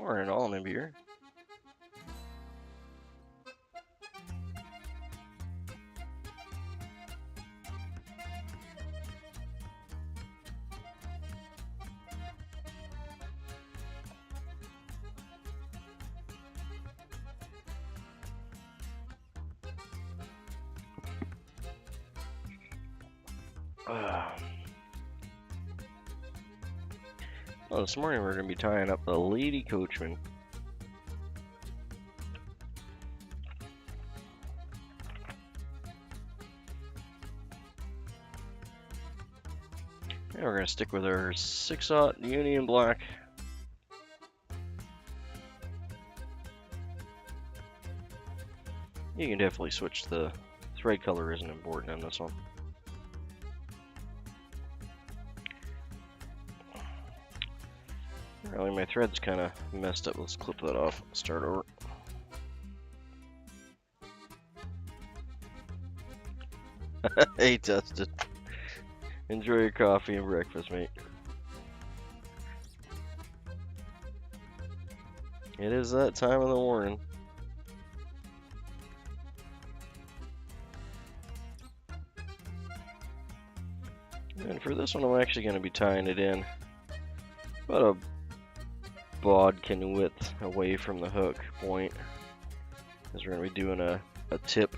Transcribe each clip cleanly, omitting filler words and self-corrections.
Morning, all Nimby here. Well, this morning we're going to be tying up the Lady Coachmen. And we're going to stick with our 6/0 Union Black. You can definitely switch. The thread color isn't important in this one. Really, my thread's kind of messed up. Let's clip that off. Start over. Hey, Dustin. Enjoy your coffee and breakfast, mate. It is that time of the morning. And for this one, I'm actually going to be tying it in about a bodkin width away from the hook point, because we're going to be doing a tip,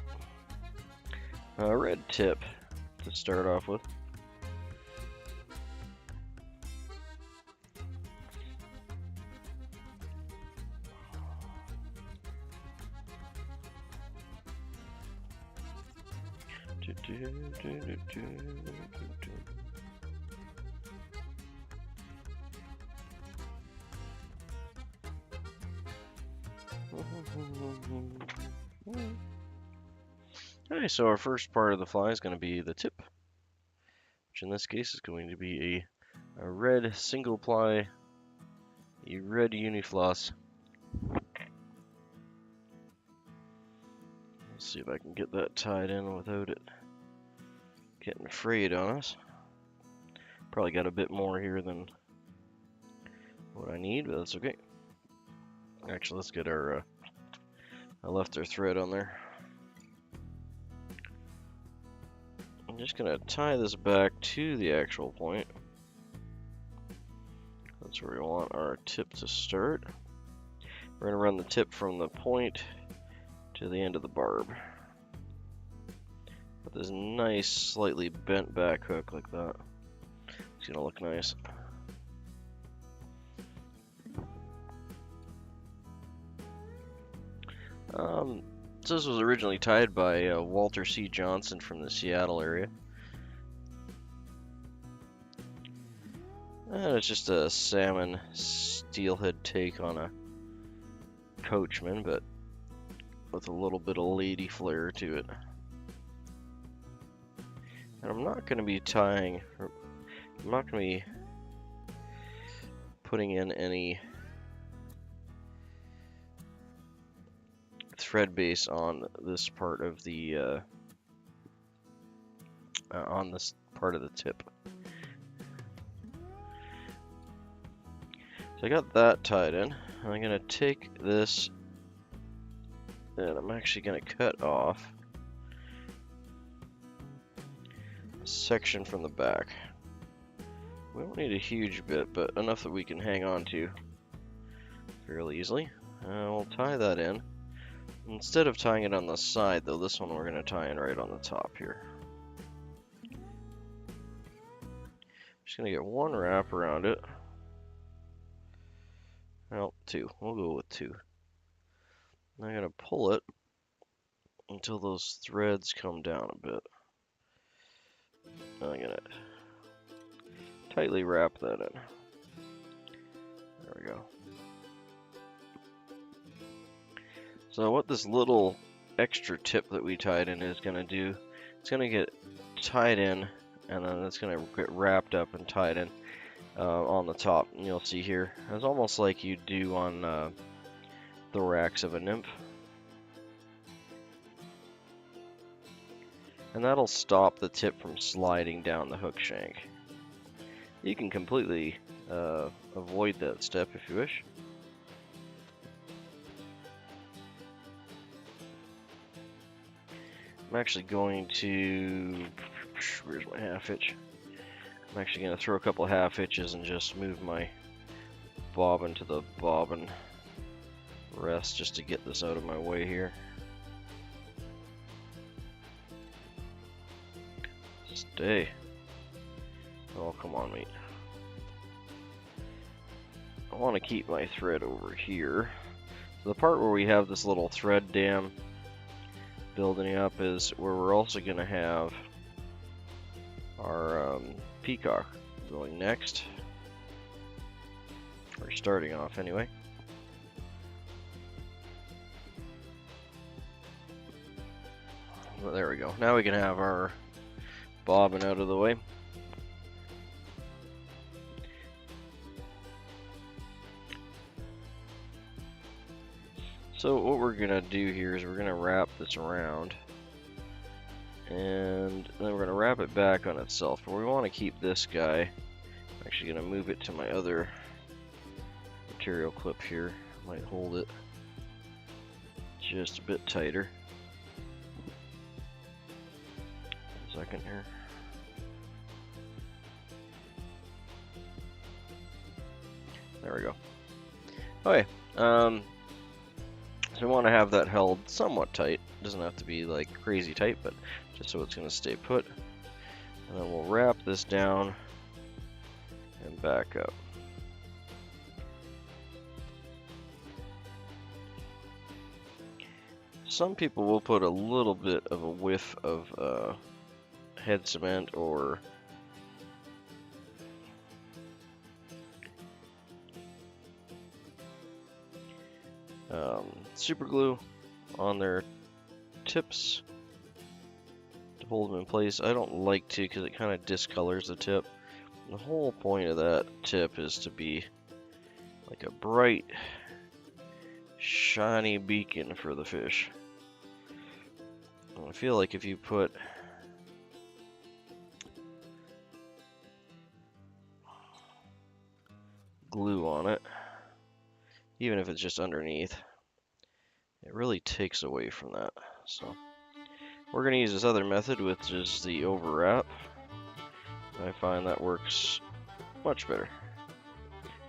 a red tip to start off with. Alright, so our first part of the fly is going to be the tip, which in this case is going to be a red single ply, a red unifloss. Let's see if I can get that tied in without it getting frayed on us. Probably got a bit more here than what I need, but that's okay. Actually, let's get our, I left our thread on there. I'm just gonna tie this back to the actual point. That's where we want our tip to start. We're gonna run the tip from the point to the end of the barb. With this nice, slightly bent back hook like that. It's gonna look nice. This was originally tied by Walter C. Johnson from the Seattle area. And it's just a salmon steelhead take on a Coachmen, but with a little bit of lady flair to it. And I'm not going to be tying, I'm not going to be putting in any thread base on this part of the on this part of the tip. So I got that tied in. I'm gonna take this and I'm actually gonna cut off a section from the back. We don't need a huge bit, but enough that we can hang on to fairly easily. We'll tie that in. Instead of tying it on the side, though, this one we're going to tie in right on the top here. Just going to get one wrap around it. Well, two. We'll go with two. And I'm going to pull it until those threads come down a bit. And I'm going to tightly wrap that in. There we go. So what this little extra tip that we tied in is going to do, it's going to get tied in, and then it's going to get wrapped up and tied in on the top. And you'll see here, it's almost like you do on the thorax of a nymph. And that'll stop the tip from sliding down the hook shank. You can completely avoid that step if you wish. I'm actually going to, where's my half hitch? I'm actually going to throw a couple half hitches and just move my bobbin to the bobbin rest just to get this out of my way here. Stay. Oh, come on, mate. I want to keep my thread over here. So the part where we have this little thread dam building up is where we're also going to have our Peacock going next. We're starting off anyway. Well, there we go. Now we can have our bobbin out of the way. So what we're going to do here is we're going to wrap this around. And then we're going to wrap it back on itself. But we want to keep this guy. I'm actually going to move it to my other material clip here. Might hold it just a bit tighter. 1 second here. There we go. Okay. So we want to have that held somewhat tight. It doesn't have to be like crazy tight, but just so it's going to stay put. And then we'll wrap this down and back up. Some people will put a little bit of a whiff of head cement or super glue on their tips to hold them in place. I don't like to because it kind of discolors the tip. And the whole point of that tip is to be like a bright, shiny beacon for the fish. And I feel like if you put glue on it, even if it's just underneath, it really takes away from that. So we're going to use this other method, which is the overwrap. I find that works much better.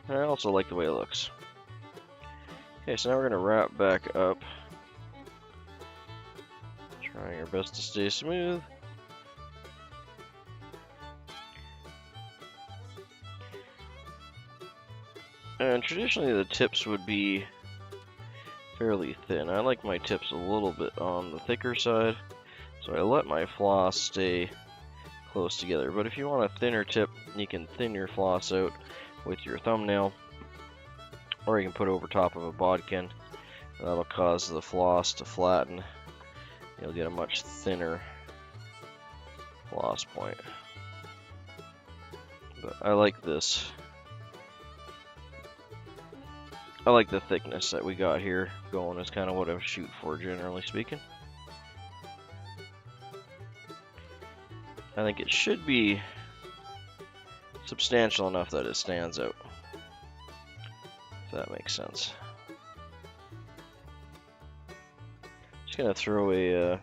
And I also like the way it looks. Okay, so now we're going to wrap back up. Trying our best to stay smooth. And traditionally the tips would be fairly thin. I like my tips a little bit on the thicker side, so I let my floss stay close together. But if you want a thinner tip, you can thin your floss out with your thumbnail, or you can put it over top of a bodkin. That'll cause the floss to flatten. You'll get a much thinner floss point. But I like this. I like the thickness that we got here going. Is kind of what I shoot for, generally speaking. I think it should be substantial enough that it stands out, if that makes sense. Just gonna throw a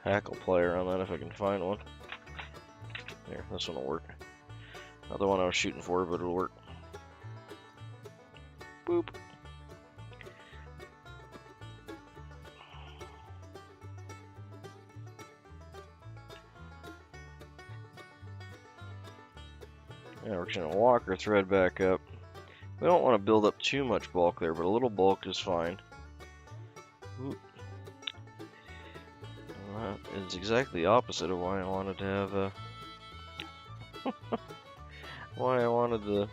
hackle plier on that if I can find one. There, this one will work. Not the one I was shooting for, but it'll work. Boop. Yeah, we're just going to walk our thread back up. We don't want to build up too much bulk there, but a little bulk is fine. Oop. Well, that is exactly the opposite of why I wanted to have why I wanted the...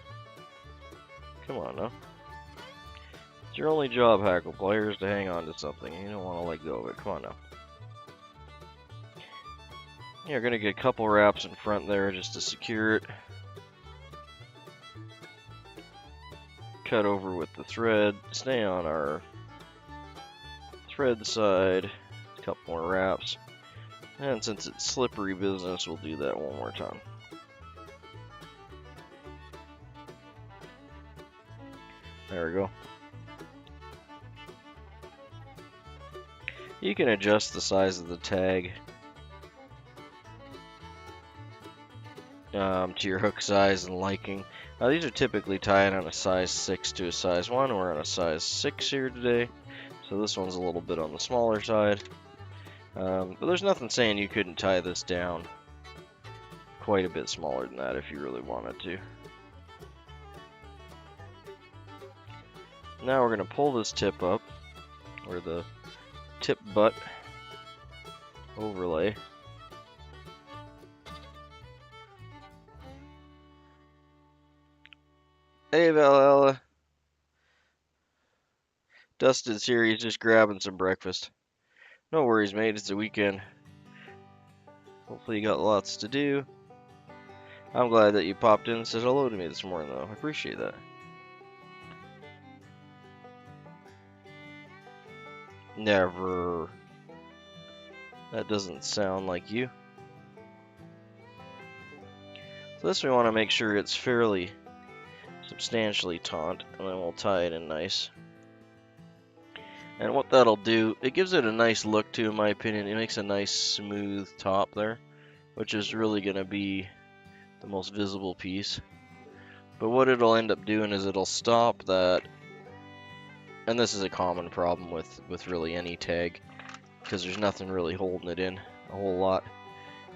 Come on now. It's your only job, hackle plier, is to hang on to something. You don't want to let go of it. Come on now. You're going to get a couple wraps in front there just to secure it. Cut over with the thread. Stay on our thread side. A couple more wraps. And since it's slippery business, we'll do that one more time. There we go. You can adjust the size of the tag to your hook size and liking. Now these are typically tied on a size 6 to a size 1. We're on a size 6 here today, so this one's a little bit on the smaller side. But there's nothing saying you couldn't tie this down quite a bit smaller than that if you really wanted to. Now we're going to pull this tip up, or the tip butt overlay. Hey Valhalla. Dustin's here, he's just grabbing some breakfast. No worries, mate, it's a weekend. Hopefully you got lots to do. I'm glad that you popped in and said hello to me this morning, though. I appreciate that. Never. That doesn't sound like you. So this we want to make sure it's fairly substantially taut, and then we'll tie it in nice. And what that'll do, it gives it a nice look too, in my opinion. It makes a nice smooth top there, which is really going to be the most visible piece. But what it'll end up doing is it'll stop that, and this is a common problem with really any tag, because there's nothing really holding it in a whole lot.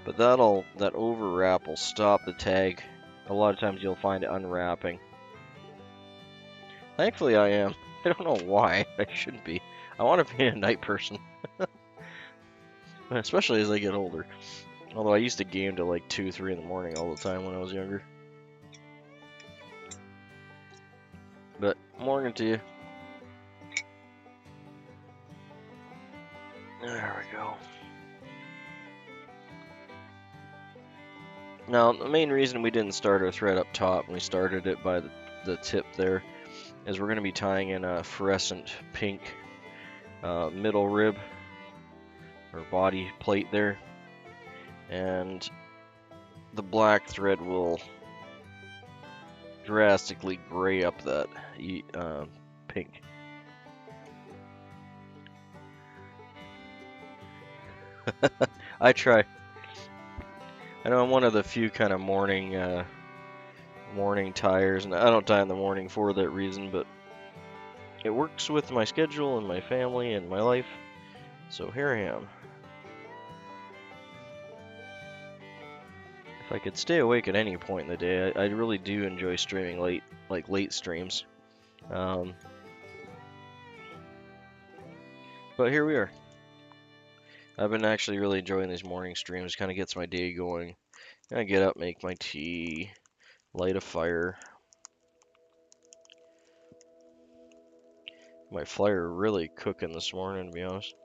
But that overwrap will stop the tag. A lot of times you'll find it unwrapping. Thankfully I am. I don't know why. I shouldn't be. I want to be a night person. Especially as I get older. Although I used to game till like 2, 3 in the morning all the time when I was younger. But, morning to you. There we go. Now, the main reason we didn't start our thread up top, and we started it by the tip there, is we're going to be tying in a fluorescent pink middle rib, or body plate there, and the black thread will drastically gray up that pink. I try. I know I'm one of the few kind of morning tires, and I don't tie in the morning for that reason, but it works with my schedule and my family and my life, so here I am. If I could stay awake at any point in the day, I really do enjoy streaming late, like late streams. But here we are. I've been actually really enjoying these morning streams. Kind of gets my day going. I get up, make my tea, light a fire. My fire really cooking this morning, to be honest.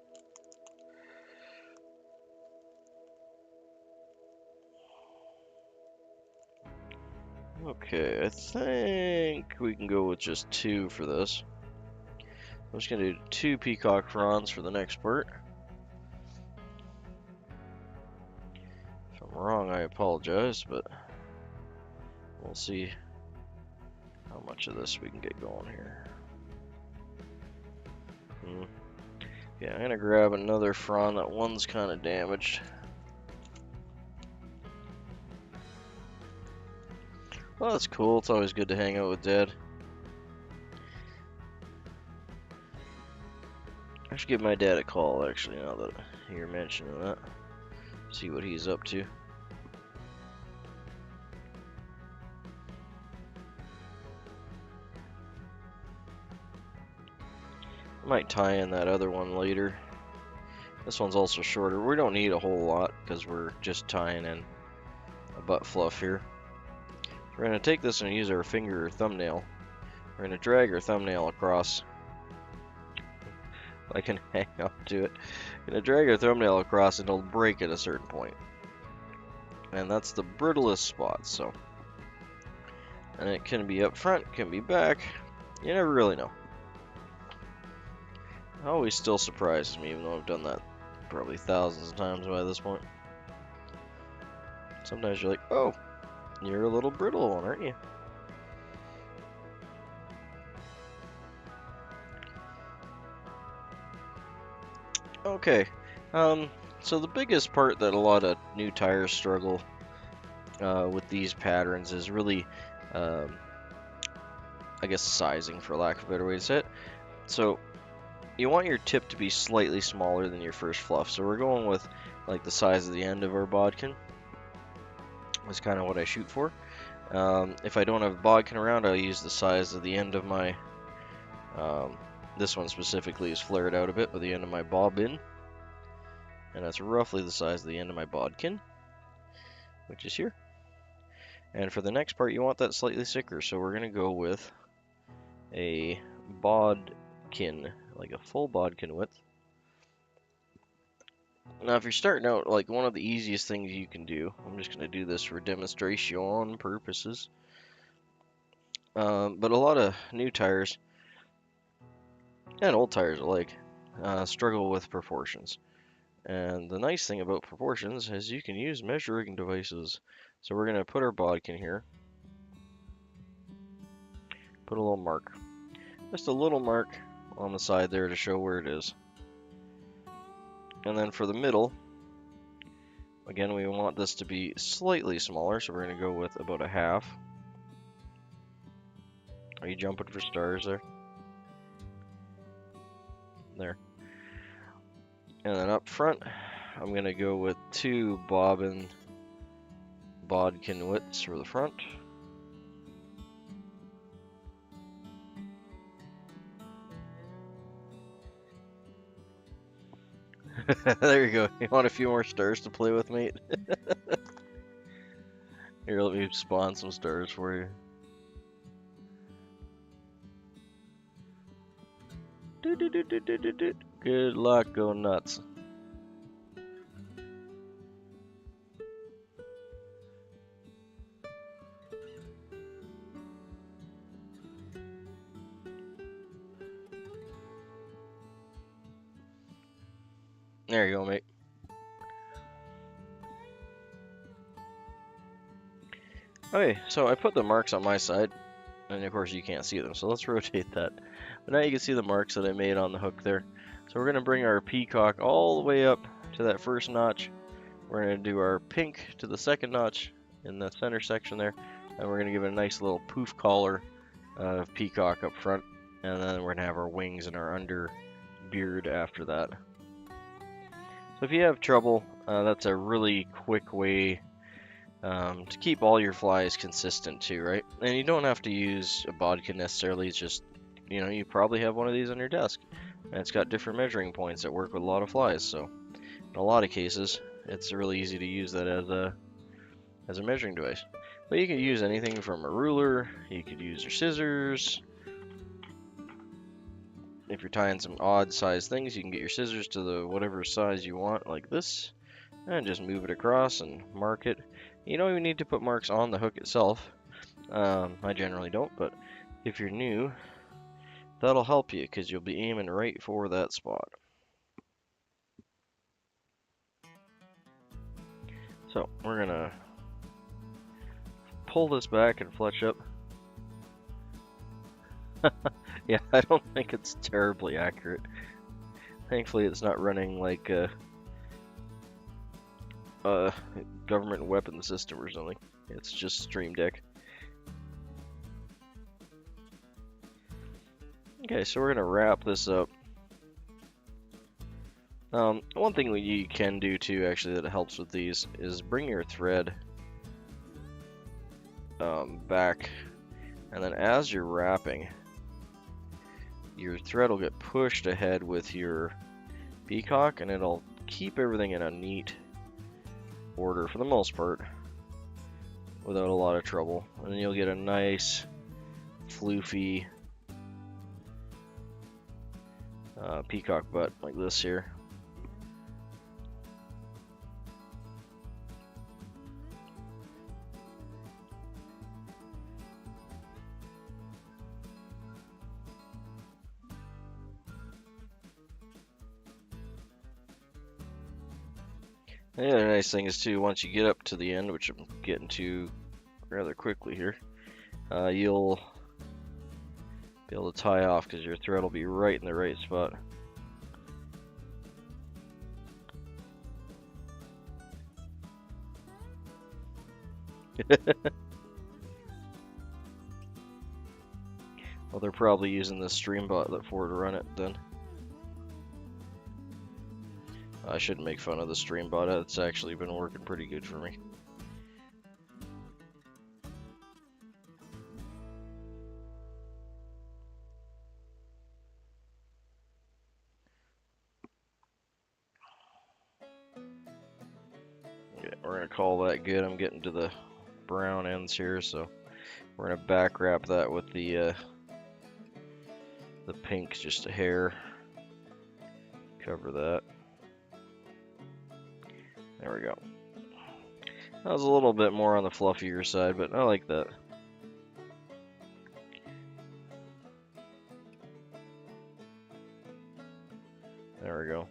Okay, I think we can go with just 2 for this. I'm just gonna do 2 peacock fronds for the next part. If I'm wrong, I apologize, but we'll see how much of this we can get going here. Yeah, I'm gonna grab another frond. That one's kind of damaged. Well, that's cool. It's always good to hang out with Dad. I should give my dad a call, actually, now that you're mentioning that. See what he's up to. I might tie in that other one later. This one's also shorter. We don't need a whole lot because we're just tying in a butt fluff here. We're going to take this and use our finger or thumbnail. We're going to drag our thumbnail across. I can hang up to it. I'm going to drag our thumbnail across and it'll break at a certain point. And that's the brittlest spot, so. And it can be up front, can be back. You never really know. It always still surprises me, even though I've done that probably thousands of times by this point. Sometimes you're like, oh, you're a little brittle one, aren't you? Okay, so the biggest part that a lot of new tires struggle with these patterns is really, um, I guess, sizing, for lack of a better way to say it. So you want your tip to be slightly smaller than your first fluff. So we're going with like the size of the end of our bodkin. That's kind of what I shoot for. If I don't have a bodkin around, I'll use the size of the end of my, this one specifically is flared out a bit, but the end of my bobbin. And that's roughly the size of the end of my bodkin, which is here. And for the next part, you want that slightly thicker, so we're going to go with a bodkin, like a full bodkin width. Now, if you're starting out, like one of the easiest things you can do, I'm just going to do this for demonstration purposes, but a lot of new tires, and old tires alike, struggle with proportions. And the nice thing about proportions is you can use measuring devices. So we're going to put our bodkin here, put a little mark, just a little mark on the side there to show where it is. And then for the middle, again, we want this to be slightly smaller, so we're going to go with about a half. Are you jumping for stars there? There. And then up front, I'm going to go with 2 bodkin widths for the front. There you go. You want a few more stars to play with, mate? Here, let me spawn some stars for you. Good luck, go nuts. There you go, mate. Okay, so I put the marks on my side, and of course you can't see them, so let's rotate that. But now you can see the marks that I made on the hook there. So we're going to bring our peacock all the way up to that first notch. We're going to do our pink to the second notch in the center section there, and we're going to give it a nice little poof collar of peacock up front, and then we're going to have our wings and our under beard after that. So if you have trouble, that's a really quick way to keep all your flies consistent too, right? And you don't have to use a bodkin necessarily, it's just, you know, you probably have one of these on your desk. And it's got different measuring points that work with a lot of flies, so in a lot of cases, it's really easy to use that as a measuring device. But you could use anything from a ruler, you could use your scissors. If you're tying some odd size things, you can get your scissors to the whatever size you want, like this, and just move it across and mark it. You don't even need to put marks on the hook itself. I generally don't, but if you're new, that'll help you because you'll be aiming right for that spot. So we're gonna pull this back and fletch up. Yeah, I don't think it's terribly accurate. Thankfully, it's not running like a government weapon system or something. It's just Stream Deck. Okay, so we're gonna wrap this up. One thing you can do too, actually, that helps with these is bring your thread back, and then as you're wrapping, your thread will get pushed ahead with your peacock, and it'll keep everything in a neat order for the most part without a lot of trouble, and then you'll get a nice floofy peacock butt like this here. The other nice thing is too, once you get up to the end, which I'm getting to rather quickly here, you'll be able to tie off because your thread will be right in the right spot. Well, they're probably using the stream bot for to run it then. I shouldn't make fun of the stream bot. It's actually been working pretty good for me. Okay, we're gonna call that good. I'm getting to the brown ends here, so we're gonna back wrap that with the pink just a hair. Cover that. There we go. That was a little bit more on the fluffier side, but I like that. There we go.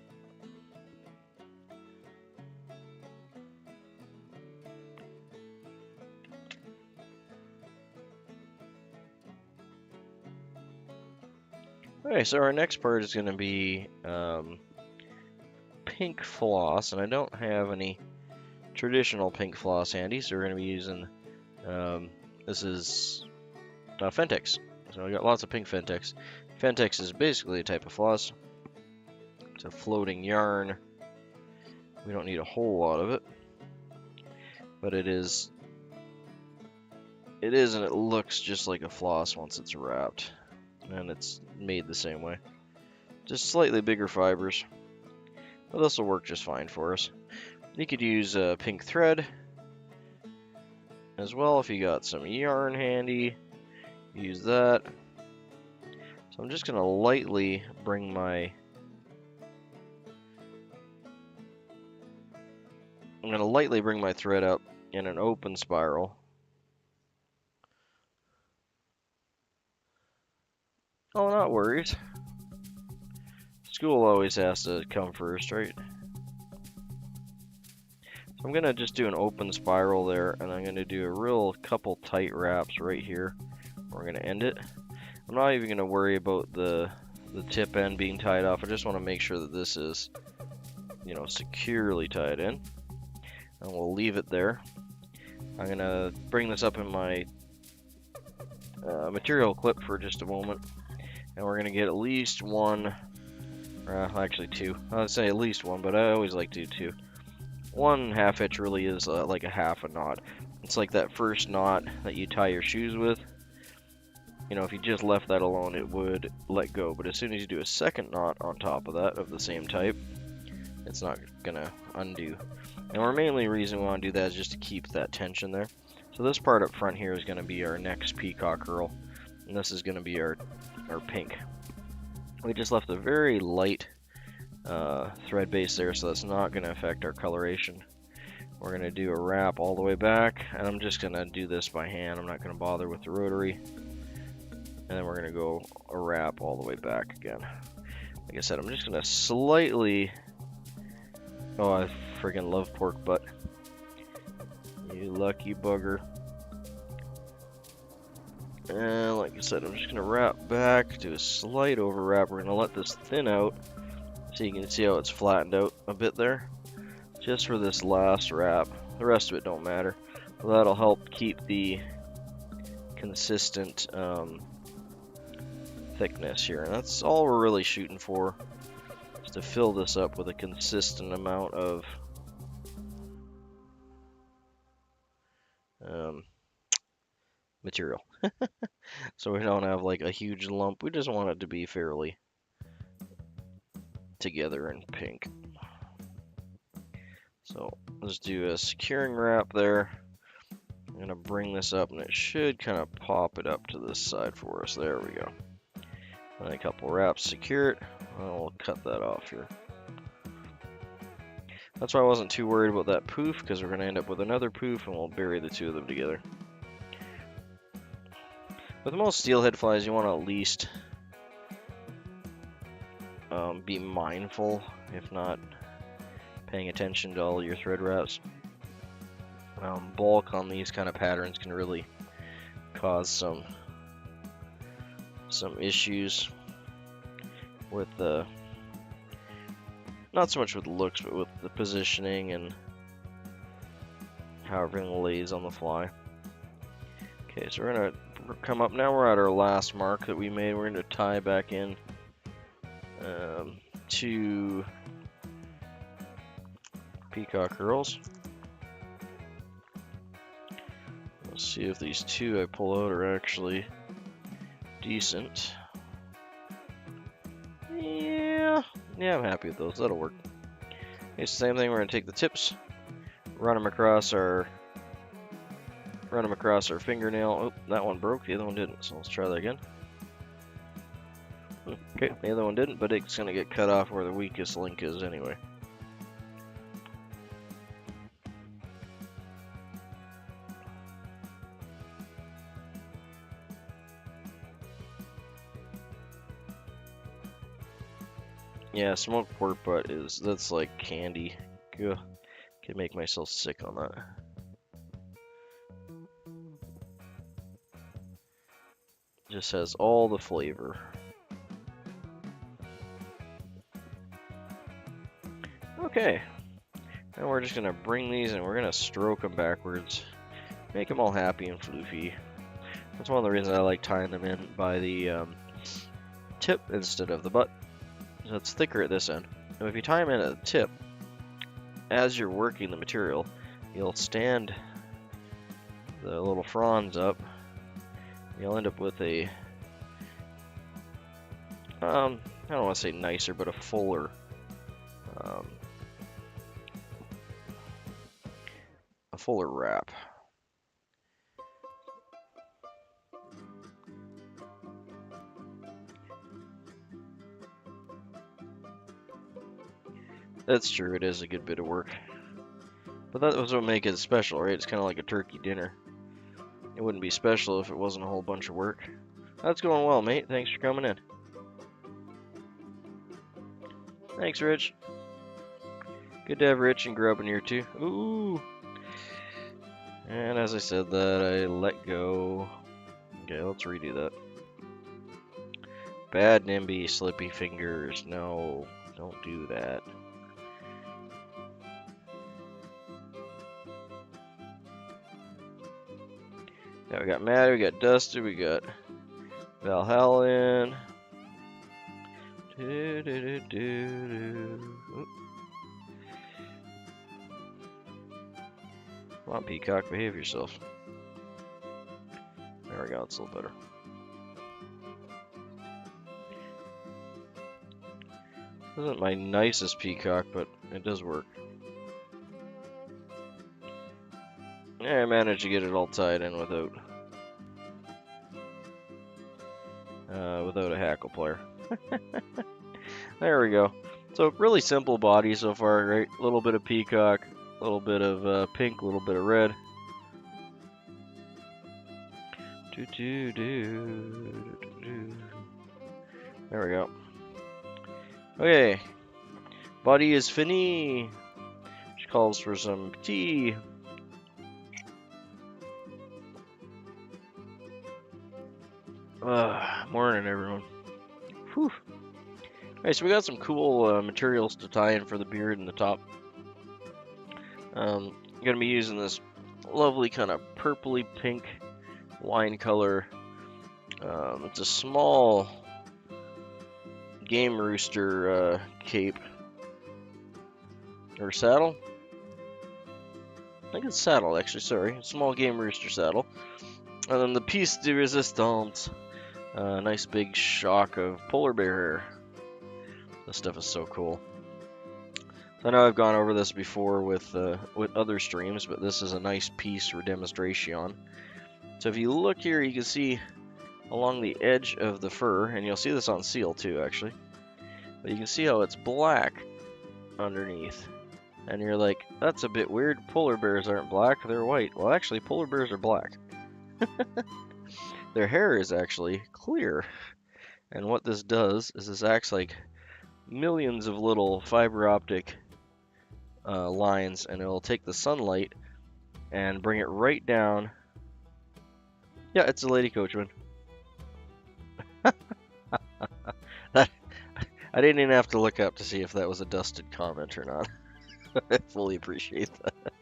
Okay, so our next part is going to be pink floss, and I don't have any traditional pink floss handy, so we're going to be using, this is Fentex. So I got lots of pink Fentex. Fentex is basically a type of floss. It's a floating yarn. We don't need a whole lot of it, but it is and it looks just like a floss once it's wrapped, and it's made the same way. Just slightly bigger fibers, but this will work just fine for us. You could use pink thread as well if you got some yarn handy. Use that. So I'm just gonna lightly bring my thread up in an open spiral. Oh, not worries. School always has to come first, right? So I'm gonna just do an open spiral there, and I'm gonna do a real couple tight wraps right here. We're gonna end it. I'm not even gonna worry about the tip end being tied off. I just want to make sure that this is, you know, securely tied in, and we'll leave it there. I'm gonna bring this up in my material clip for just a moment, and we're gonna get at least one, actually two. I'd say at least one, but I always like to do two. 1/2 hitch really is like a half a knot. It's like that first knot that you tie your shoes with. You know, if you just left that alone, it would let go. But as soon as you do a second knot on top of that, of the same type, it's not gonna undo. And our mainly reason we want to do that is just to keep that tension there. So this part up front here is gonna be our next peacock curl, and this is gonna be our pink. We just left a very light thread base there, so that's not going to affect our coloration. We're going to do a wrap all the way back, and I'm just going to do this by hand. I'm not going to bother with the rotary. And then we're going to go a wrap all the way back again. Like I said, I'm just going to slightly... Oh, I friggin' love pork butt. You lucky bugger. And like I said, I'm just going to wrap back, do a slight over wrap. We're going to let this thin out, so you can see how it's flattened out a bit there. Just for this last wrap. The rest of it don't matter. Well, that'll help keep the consistent thickness here. And that's all we're really shooting for, is to fill this up with a consistent amount of material. So we don't have like a huge lump. We just want it to be fairly together in pink. So let's do a securing wrap there. I'm gonna bring this up, and it should kind of pop it up to this side for us. There we go. And a couple wraps, secure it, and we'll cut that off here. That's why I wasn't too worried about that poof, because we're gonna end up with another poof, and we'll bury the two of them together. With most steelhead flies, you want to at least be mindful, if not paying attention to all your thread wraps. Bulk on these kind of patterns can really cause some issues with the, not so much with the looks, but with the positioning and how everything lays on the fly. Okay, so we're gonna come up now. We're at our last mark that we made. We're gonna tie back in two peacock curls. Let's see if these two I pull out are actually decent. Yeah, I'm happy with those. That'll work. It's the same thing. We're gonna take the tips, run them across our fingernail. Oh, that one broke. The other one didn't. So let's try that again. Okay, the other one didn't, but it's gonna get cut off where the weakest link is anyway. Yeah, smoked pork butt that's like candy. Ugh. Can make myself sick on that. Just has all the flavor. Okay. Now we're just gonna bring these and we're gonna stroke them backwards. Make them all happy and floofy. That's one of the reasons I like tying them in by the tip instead of the butt. So it's thicker at this end. And if you tie them in at the tip, as you're working the material, you'll stand the little fronds up. You'll end up with a, I don't want to say nicer, but a fuller, wrap. That's true, it is a good bit of work. But that was what makes it special, right? It's kind of like a turkey dinner. It wouldn't be special if it wasn't a whole bunch of work. That's going well, mate. Thanks for coming in. Thanks, Rich. Good to have Rich and Grub in here, too. Ooh! And as I said that, I let go. Okay, let's redo that. Bad Nimby, slippy fingers. No, don't do that. Yeah, we got Maddie, we got Dusty, we got Valhalla. Come on, Peacock, behave yourself. There we go, it's a little better. Isn't my nicest Peacock, but it does work. Yeah, I managed to get it all tied in without a hackle plier. There we go. So really simple body so far, right? A little bit of peacock, a little bit of pink, a little bit of red. There we go. Okay, body is fini. Which calls for some tea. Morning, everyone. Whew. Alright, so we got some cool materials to tie in for the beard and the top. I'm gonna be using this lovely kind of purpley pink wine color. It's a small game rooster cape or saddle. I think it's saddle, actually. Sorry, small game rooster saddle. And then the piece de resistance. Nice big shock of polar bear hair. This stuff is so cool. So I know I've gone over this before with other streams, but this is a nice piece for demonstration. So if you look here, you can see along the edge of the fur, and you'll see this on seal too, actually. But you can see how it's black underneath. And you're like, that's a bit weird. Polar bears aren't black, they're white. Well, actually, polar bears are black. Their hair is actually clear. And what this does is this acts like millions of little fiber optic lines, and it'll take the sunlight and bring it right down. Yeah, it's a Lady Coachmen. I didn't even have to look up to see if that was a dusted comment or not. I fully appreciate that.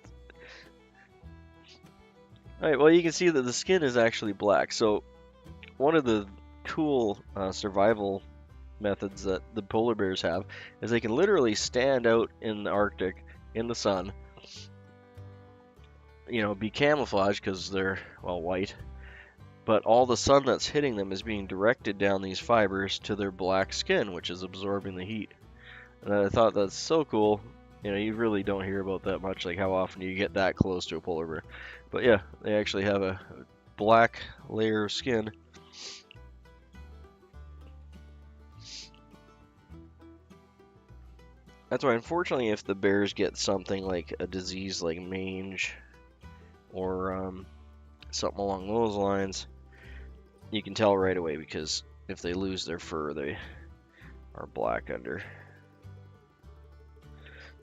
Alright, well, you can see that the skin is actually black. So one of the cool survival methods that the polar bears have is they can literally stand out in the Arctic in the sun, be camouflaged because they're, well, white, but all the sun that's hitting them is being directed down these fibers to their black skin, which is absorbing the heat. And I thought that's so cool. You really don't hear about that much, like how often you get that close to a polar bear. But yeah, they actually have a black layer of skin. That's why, unfortunately, if the bears get something like a disease like mange or something along those lines, you can tell right away, because if they lose their fur, they are black under.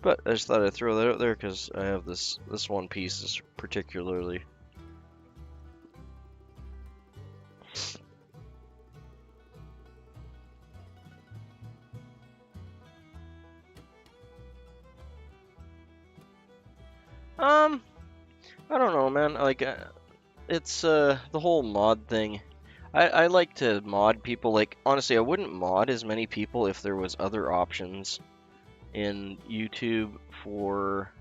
But I just thought I'd throw that out there because I have this one piece is particularly. I don't know, man. Like, it's the whole mod thing. I like to mod people. Like, honestly, I wouldn't mod as many people if there was other options in YouTube for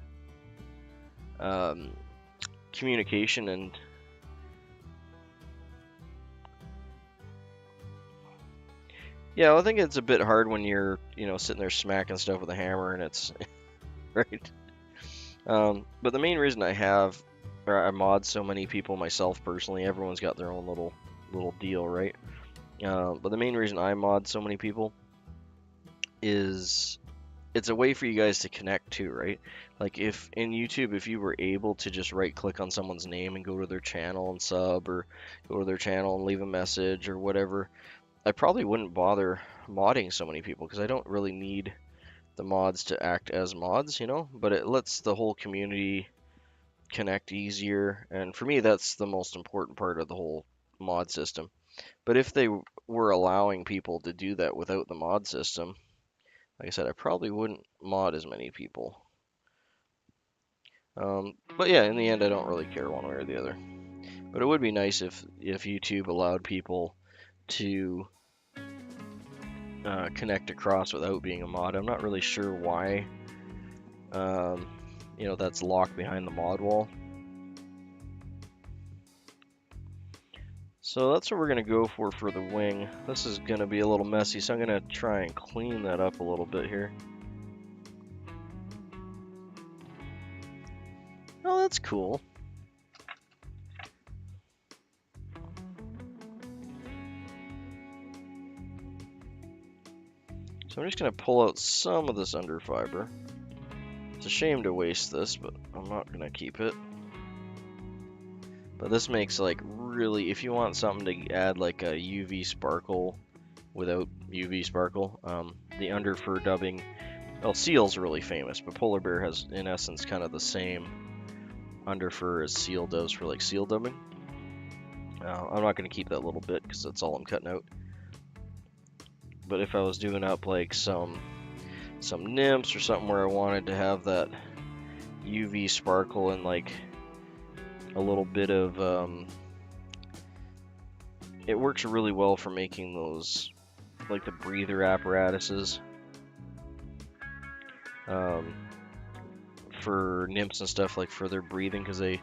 communication and yeah, I think it's a bit hard when you're sitting there smacking stuff with a hammer and it's right. But the main reason I mod so many people myself personally, everyone's got their own little deal, right? But the main reason I mod so many people is it's a way for you guys to connect too, right? Like if in YouTube, if you were able to just right click on someone's name and go to their channel and sub, or go to their channel and leave a message or whatever, I probably wouldn't bother modding so many people because I don't really need the mods to act as mods, but it lets the whole community connect easier, and for me that's the most important part of the whole mod system. But if they were allowing people to do that without the mod system, like I said, I probably wouldn't mod as many people. But yeah, in the end, I don't really care one way or the other. But it would be nice if YouTube allowed people to connect across without being a mod. I'm not really sure why, that's locked behind the mod wall. So that's what we're going to go for the wing. This is going to be a little messy, so I'm going to try and clean that up a little bit here. Oh, that's cool. So I'm just going to pull out some of this underfiber. It's a shame to waste this, but I'm not going to keep it. But this makes, like, really, if you want something to add like a UV sparkle without UV sparkle, the underfur dubbing, well, seal's really famous, but polar bear has in essence kind of the same underfur as seal does for like seal dubbing. I'm not going to keep that little bit because that's all I'm cutting out. But if I was doing up like some nymphs or something where I wanted to have that UV sparkle and like a little bit of it works really well for making those like the breather apparatuses for nymphs and stuff, like for their breathing, because they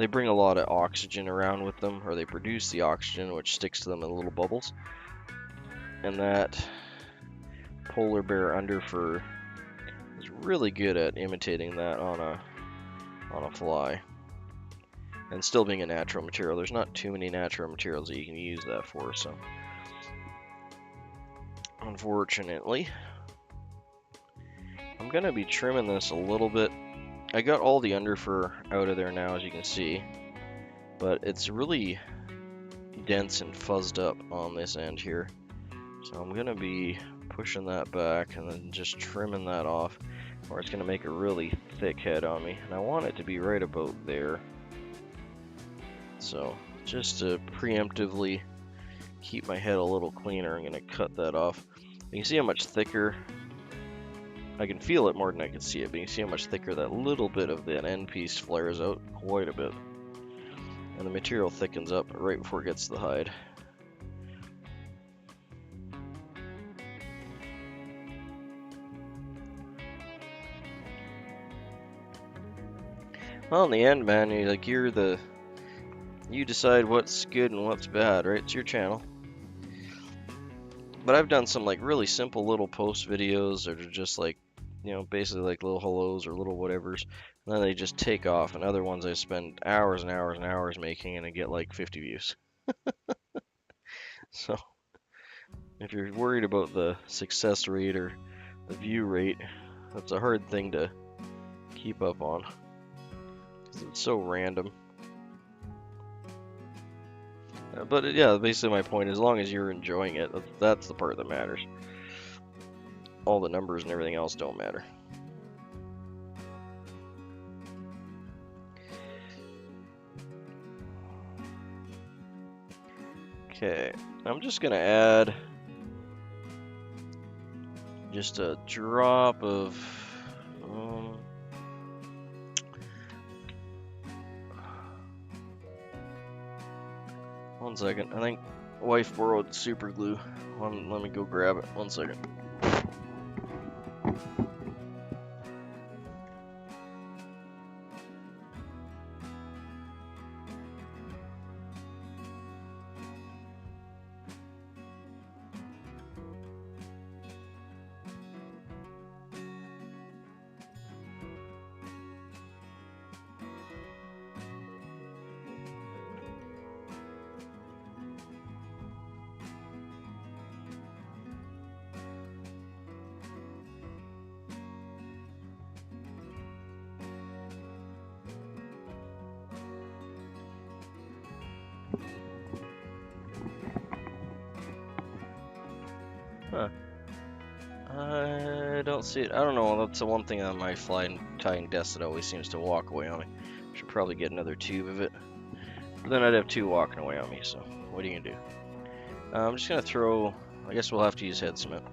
bring a lot of oxygen around with them, or they produce the oxygen which sticks to them in little bubbles, and that polar bear underfur is really good at imitating that on a fly. And still being a natural material, there's not too many natural materials that you can use that for, so unfortunately I'm gonna be trimming this a little bit. I got all the underfur out of there now, as you can see, but it's really dense and fuzzed up on this end here, so I'm gonna be pushing that back and then just trimming that off, or it's gonna make a really thick head on me, and I want it to be right about there. So just to preemptively keep my head a little cleaner, I'm going to cut that off. You can see how much thicker, I can feel it more than I can see it, but you can see how much thicker that little bit of that end piece flares out quite a bit. and the material thickens up right before it gets to the hide. Well, in the end, man, you decide what's good and what's bad, right? It's your channel. But I've done some like really simple little post videos that are just like, basically like little hellos or little whatevers. And then they just take off. And other ones I spend hours and hours and hours making and I get like 50 views. So if you're worried about the success rate or the view rate, that's a hard thing to keep up on. Because it's so random. But yeah, basically my point is, as long as you're enjoying it, that's the part that matters. All the numbers and everything else don't matter. Okay, I'm just gonna add just a drop of one second. I think wife borrowed super glue. Let me go grab it. 1 second. Huh. I don't see it. I don't know. That's the one thing on my fly tying desk that always seems to walk away on me. Should probably get another tube of it. But then I'd have two walking away on me, so what are you gonna do? I'm just gonna throw, I guess we'll have to use head cement.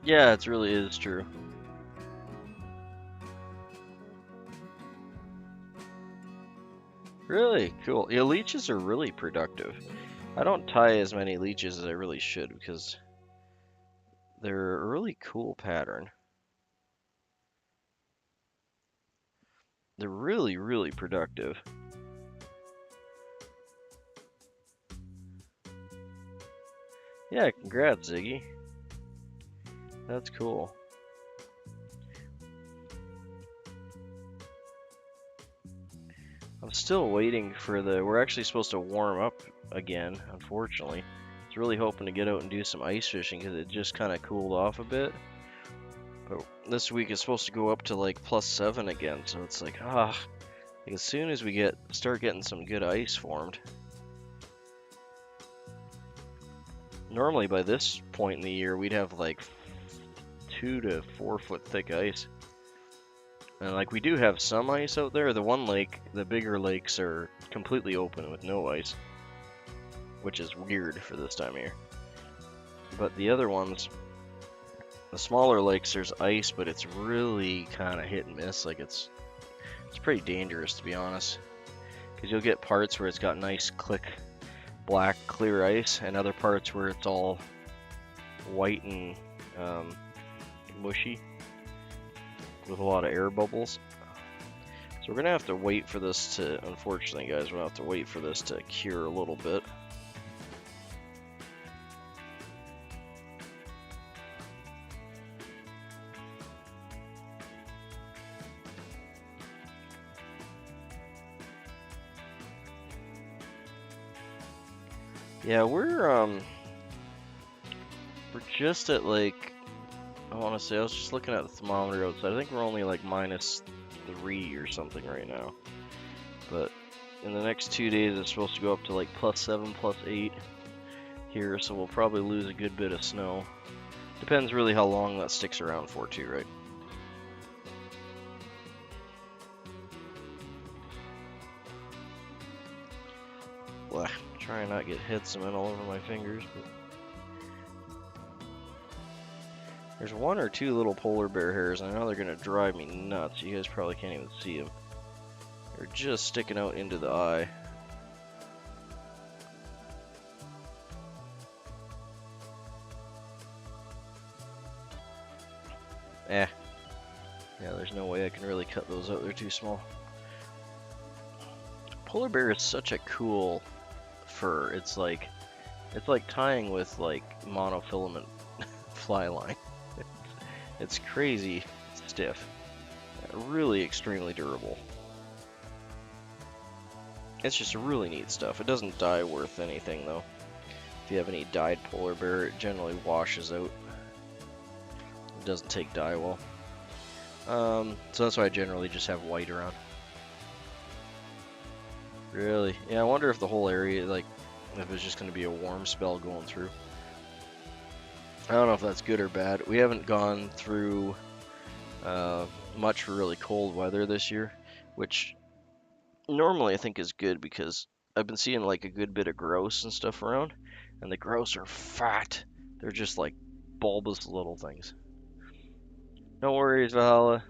Yeah, it really is true. Really cool. Yeah, leeches are really productive. I don't tie as many leeches as I really should because they're a really cool pattern. They're really, really productive. Yeah, congrats, Ziggy. That's cool. I'm still waiting for we're actually supposed to warm up again, unfortunately. I was really hoping to get out and do some ice fishing because it just kind of cooled off a bit. But this week it's supposed to go up to like +7 again, so it's like, as soon as we start getting some good ice formed. Normally by this point in the year we'd have like 2 to 4 foot thick ice. And like we do have some ice out there. The one lake, the bigger lakes are completely open with no ice, which is weird for this time of year. But the other ones, the smaller lakes, there's ice, but it's really kind of hit and miss. Like it's pretty dangerous, to be honest, because you'll get parts where it's got nice click black clear ice and other parts where it's all white and mushy with a lot of air bubbles. So we're gonna have to wait for this to, unfortunately guys, we're gonna have to wait for this to cure a little bit. Yeah, we're just at like, I want to say, I was just looking at the thermometer outside. I think we're only like -3 or something right now. But in the next 2 days, it's supposed to go up to like +7, +8 here. So we'll probably lose a good bit of snow. Depends really how long that sticks around for too, right? Well, try and not get head cement all over my fingers, but There's one or two little polar bear hairs, and I know they're gonna drive me nuts. You guys probably can't even see them. They're just sticking out into the eye. Eh. Yeah, there's no way I can really cut those out. They're too small. Polar bear is such a cool fur. It's like tying with like monofilament fly line. It's crazy stiff. Really extremely durable. It's just really neat stuff. It doesn't dye worth anything though. If you have any dyed polar bear, it generally washes out. It doesn't take dye well. So that's why I generally just have white around. Really? Yeah, I wonder if the whole area, like, if it's just going to be a warm spell going through. I don't know if that's good or bad. We haven't gone through much really cold weather this year, which normally I think is good because I've been seeing like a good bit of grouse and stuff around, and the grouse are fat. They're just like bulbous little things. No worries, Valhalla.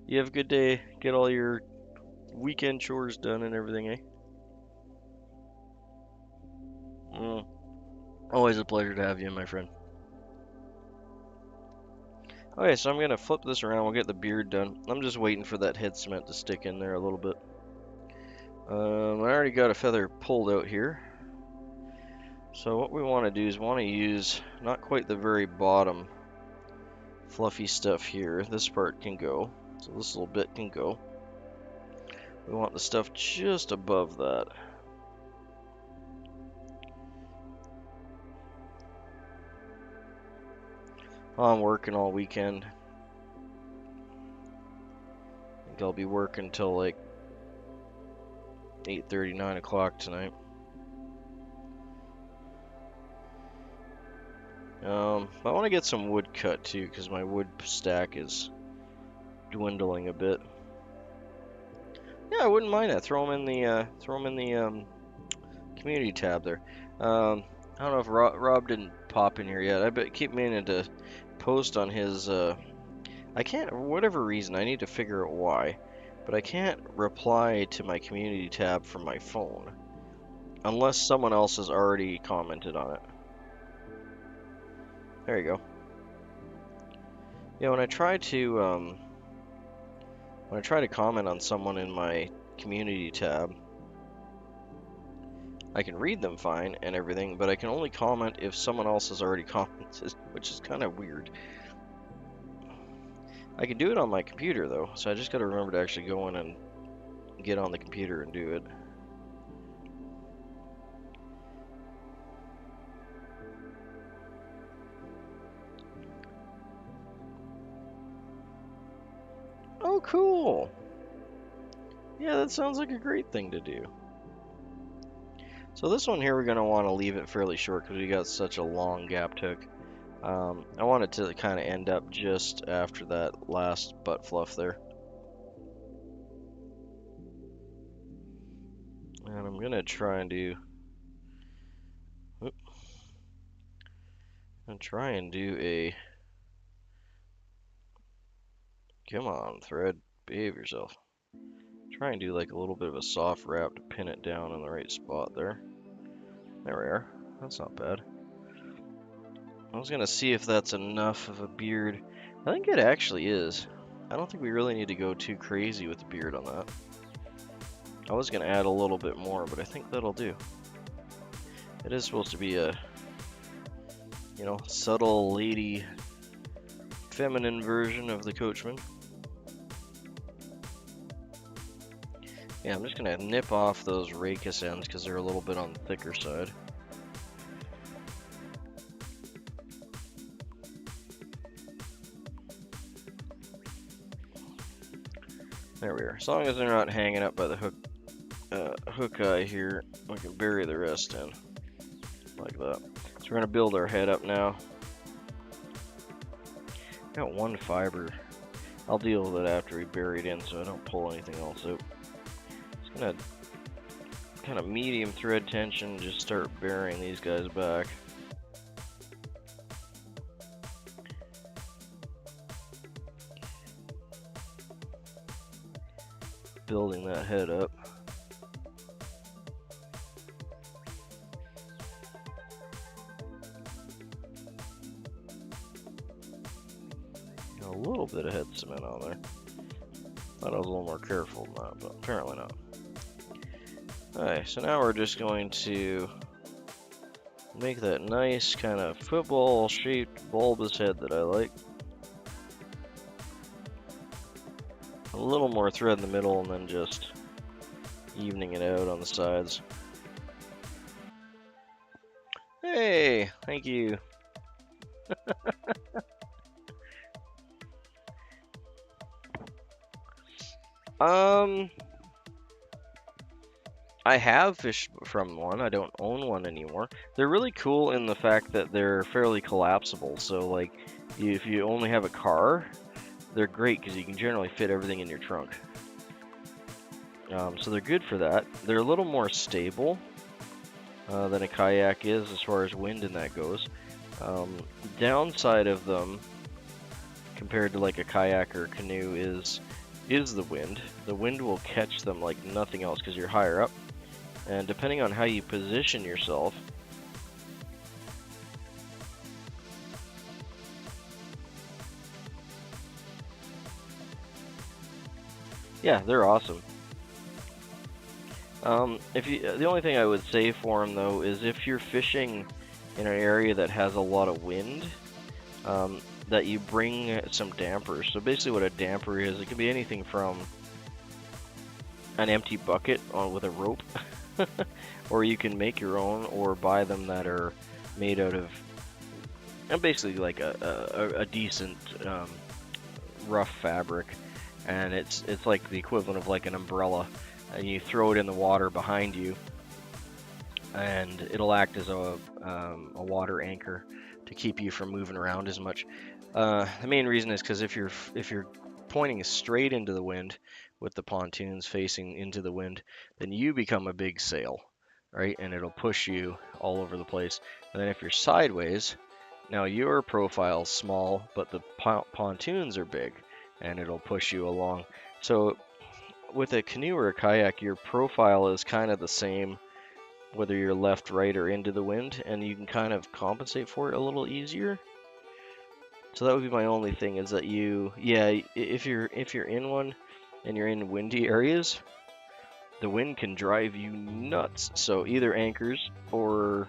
You have a good day. Get all your weekend chores done and everything, eh? Always a pleasure to have you, my friend. Okay, so I'm going to flip this around. We'll get the beard done. I'm just waiting for that head cement to stick in there a little bit. I already got a feather pulled out here. So what we want to do is use not quite the very bottom fluffy stuff here. This part can go. So this little bit can go. We want the stuff just above that. I'm working all weekend. I think I'll be working till like 8:30, 9 o'clock tonight. I want to get some wood cut too, because my wood stack is dwindling a bit. Yeah, I wouldn't mind that. Throw them in the community tab there. I don't know if Rob didn't pop in here yet. I keep meaning to post on his. I can't, for whatever reason. I need to figure out why, but I can't reply to my community tab from my phone unless someone else has already commented on it. There you go. Yeah, when I try to comment on someone in my community tab, I can read them fine and everything, but I can only comment if someone else has already commented, which is kind of weird. I can do it on my computer though, so I just gotta remember to actually go in and get on the computer and do it. Oh, cool! Yeah, that sounds like a great thing to do. So this one here, we're going to want to leave it fairly short because we got such a long gap took. I want it to kind of end up just after that last butt fluff there. And I'm going to try and do... a... Come on, thread. Behave yourself. Try and do like a little bit of a soft wrap to pin it down in the right spot there. There we are. That's not bad. I was gonna see if that's enough of a beard. I think it actually is. I don't think we really need to go too crazy with the beard on that. I was gonna add a little bit more, but I think that'll do. It is supposed to be a, you know, subtle lady, feminine version of the Coachmen. Yeah, I'm just gonna nip off those rachis ends because they're a little bit on the thicker side. There we are. As long as they're not hanging up by the hook eye here, we can bury the rest in like that. So we're gonna build our head up now. Got one fiber. I'll deal with it after we bury it in, so I don't pull anything else out. Just gonna kind of medium thread tension, just start burying these guys back. building that head up. A little bit of head cement on there. Thought I was a little more careful than that, but apparently not. Alright, so now we're just going to make that nice kind of football-shaped bulbous head that I like. A little more thread in the middle and then just evening it out on the sides. Hey, thank you. I have fished from one. I don't own one anymore. They're really cool in the fact that they're fairly collapsible. So like, if you only have a car, they're great because you can generally fit everything in your trunk. So they're good for that. They're a little more stable than a kayak is as far as wind and that goes. Downside of them compared to like a kayak or a canoe is the wind. The wind will catch them like nothing else because you're higher up. And depending on how you position yourself, yeah, they're awesome. The only thing I would say for them though is if you're fishing in an area that has a lot of wind, that you bring some dampers. So basically what a damper is, it can be anything from an empty bucket with a rope, or you can make your own or buy them that are made out of, and basically like a decent rough fabric, and it's like the equivalent of like an umbrella, and you throw it in the water behind you, and it'll act as a water anchor to keep you from moving around as much. The main reason is because if you're pointing straight into the wind with the pontoons facing into the wind, then you become a big sail, right? And it'll push you all over the place. And then if you're sideways, now your profile's small, but the pontoons are big, and it'll push you along. So with a canoe or a kayak, your profile is kind of the same whether you're left, right, or into the wind, and you can kind of compensate for it a little easier. So that would be my only thing, is that if you're in one and you're in windy areas, the wind can drive you nuts. So either anchors or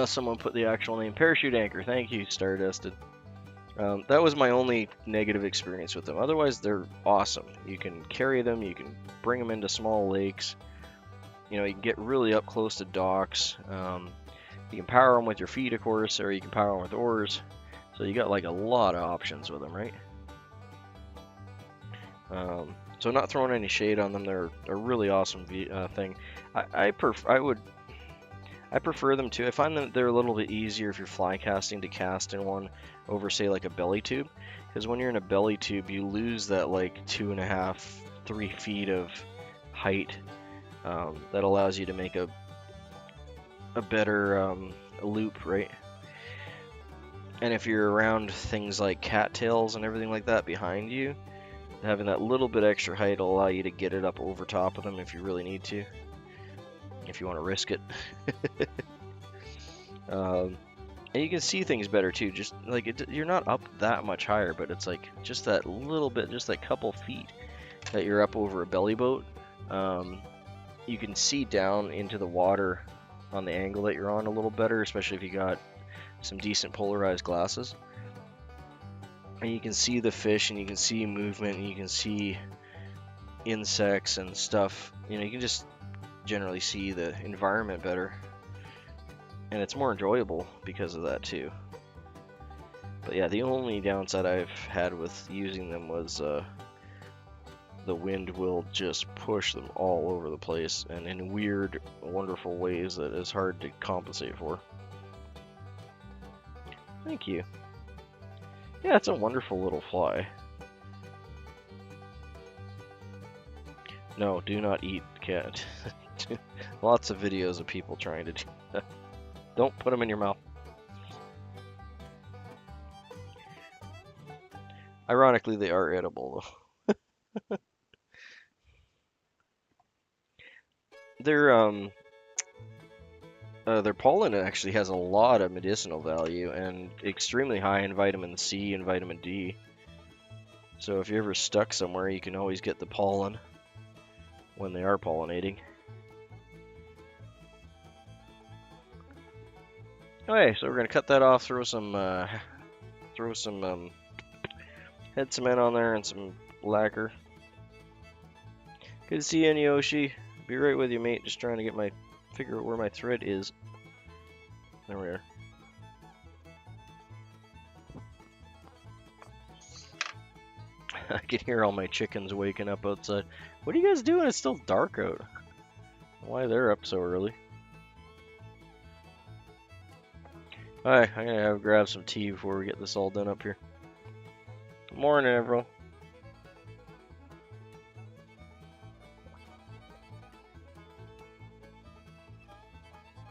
someone put the actual name, parachute anchor. Thank you, Stardusted. That was my only negative experience with them. Otherwise, they're awesome. You can carry them, you can bring them into small lakes. You know, you can get really up close to docks. You can power them with your feet, of course, or you can power them with oars. So you got like a lot of options with them, right? So not throwing any shade on them, they're a really awesome thing. I prefer them too. I find that they're a little bit easier if you're fly casting to cast in one over, say, like a belly tube, because when you're in a belly tube, you lose that like 2.5, 3 feet of height. That allows you to make a better loop, right? And if you're around things like cattails and everything like that behind you, having that little bit extra height will allow you to get it up over top of them if you really need to, if you want to risk it. And you can see things better too, just like you're not up that much higher, but it's like just that little bit, just that couple feet that you're up over a belly boat. You can see down into the water on the angle that you're on a little better, especially if you got some decent polarized glasses. And you can see the fish, and you can see movement, and you can see insects and stuff. You know, you can just generally see the environment better, and it's more enjoyable because of that too. But yeah, the only downside I've had with using them was the wind will just push them all over the place, and in weird, wonderful ways that is hard to compensate for. Thank you. Yeah, it's a wonderful little fly. No, do not eat cat. Lots of videos of people trying to do that. Don't put them in your mouth. Ironically, they are edible, though. their pollen actually has a lot of medicinal value and extremely high in vitamin C and vitamin D. So if you're ever stuck somewhere, you can always get the pollen when they are pollinating. Okay, so we're gonna cut that off. Throw some head cement on there and some lacquer. Good to see you, Yoshi. Be right with you, mate. Just trying to get figure out where my thread is. There we are. I can hear all my chickens waking up outside. What are you guys doing? It's still dark out. Why they're up so early? Alright, I'm gonna grab some tea before we get this all done up here. Good morning, everyone.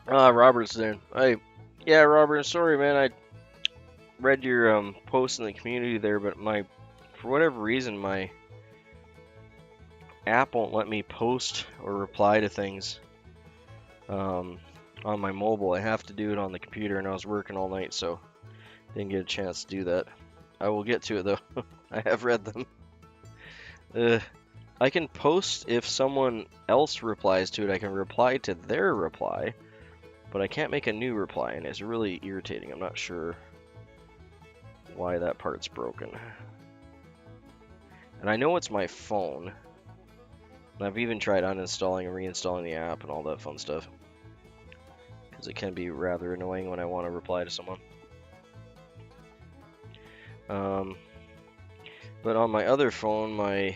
Robert's there. Hey, yeah, Robert. Sorry, man. I read your post in the community there, but for whatever reason, my app won't let me post or reply to things on my mobile. I have to do it on the computer, and I was working all night, so didn't get a chance to do that. I will get to it though. I have read them. I can post if someone else replies to it. I can reply to their reply, but I can't make a new reply, and it's really irritating. I'm not sure why that part's broken. And I know it's my phone. And I've even tried uninstalling and reinstalling the app and all that fun stuff, because it can be rather annoying when I want to reply to someone. But on my other phone, my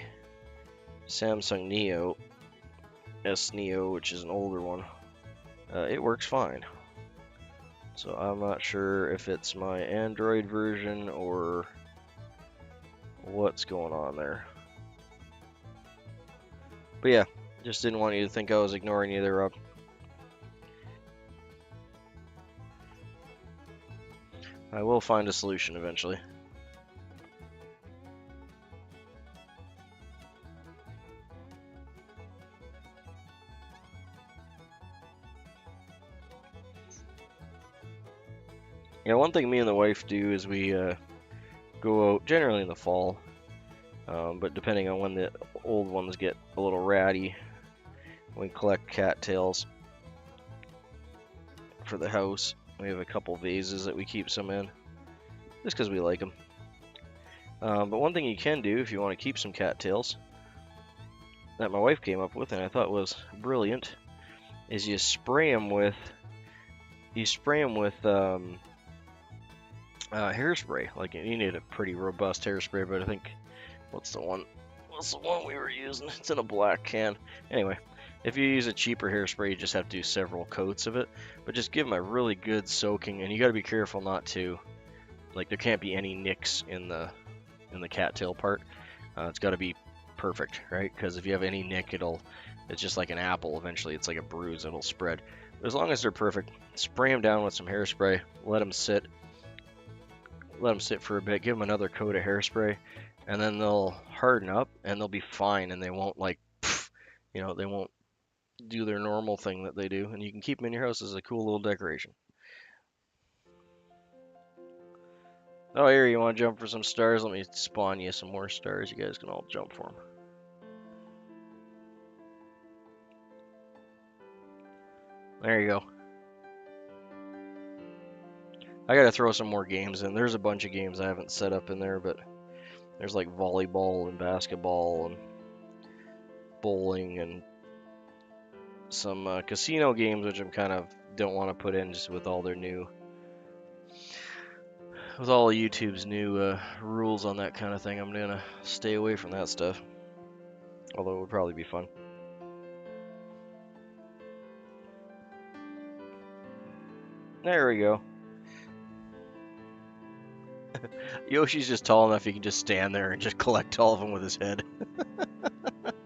Samsung Neo, S Neo, which is an older one, it works fine. So I'm not sure if it's my Android version or what's going on there. But yeah, just didn't want you to think I was ignoring you there, Rob. I will find a solution eventually. Yeah, one thing me and the wife do is we go out generally in the fall, but depending on when the old ones get a little ratty, we collect cattails for the house. We have a couple vases that we keep some in, just because we like them. But one thing you can do if you want to keep some cattails, that my wife came up with and I thought was brilliant, is you spray them with hairspray. Like, you need a pretty robust hairspray, but I think what's the one we were using? It's in a black can. Anyway, if you use a cheaper hairspray, you just have to do several coats of it, but just give them a really good soaking, and you got to be careful not to, like, there can't be any nicks in the cattail part. It's got to be perfect, right? Because if you have any nick, it's just like an apple. Eventually, it's like a bruise. It'll spread. But as long as they're perfect, spray them down with some hairspray. Let them sit for a bit. Give them another coat of hairspray, and then they'll harden up and they'll be fine, and they won't they won't do their normal thing that they do. And you can keep them in your house as a cool little decoration. Oh, here, you want to jump for some stars? Let me spawn you some more stars. You guys can all jump for them. There you go. I gotta throw some more games in. There's a bunch of games I haven't set up in there, but there's like volleyball and basketball and bowling and some casino games, which I'm kind of don't want to put in just with all YouTube's new rules on that kind of thing. I'm gonna stay away from that stuff, although it would probably be fun. There we go. Yoshi's just tall enough he can just stand there and just collect all of them with his head.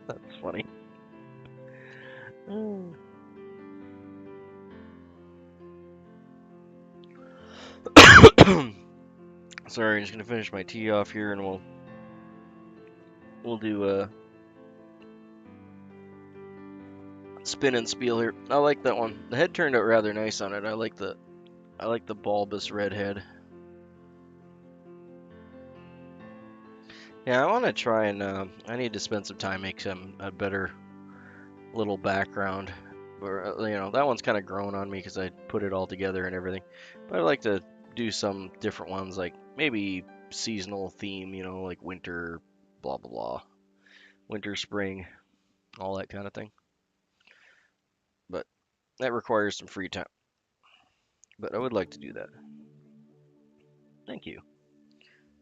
That's funny. Sorry, I'm just gonna finish my tea off here, and we'll do spin and spiel here. I like that one. The head turned out rather nice on it. I like the bulbous red head. Yeah, I want to try and I need to spend some time make some a better little background. Or that one's kind of grown on me because I put it all together and everything. But I'd like to do some different ones, like maybe seasonal theme, like winter, blah blah blah, winter, spring, all that kind of thing. But that requires some free time. But I would like to do that. Thank you.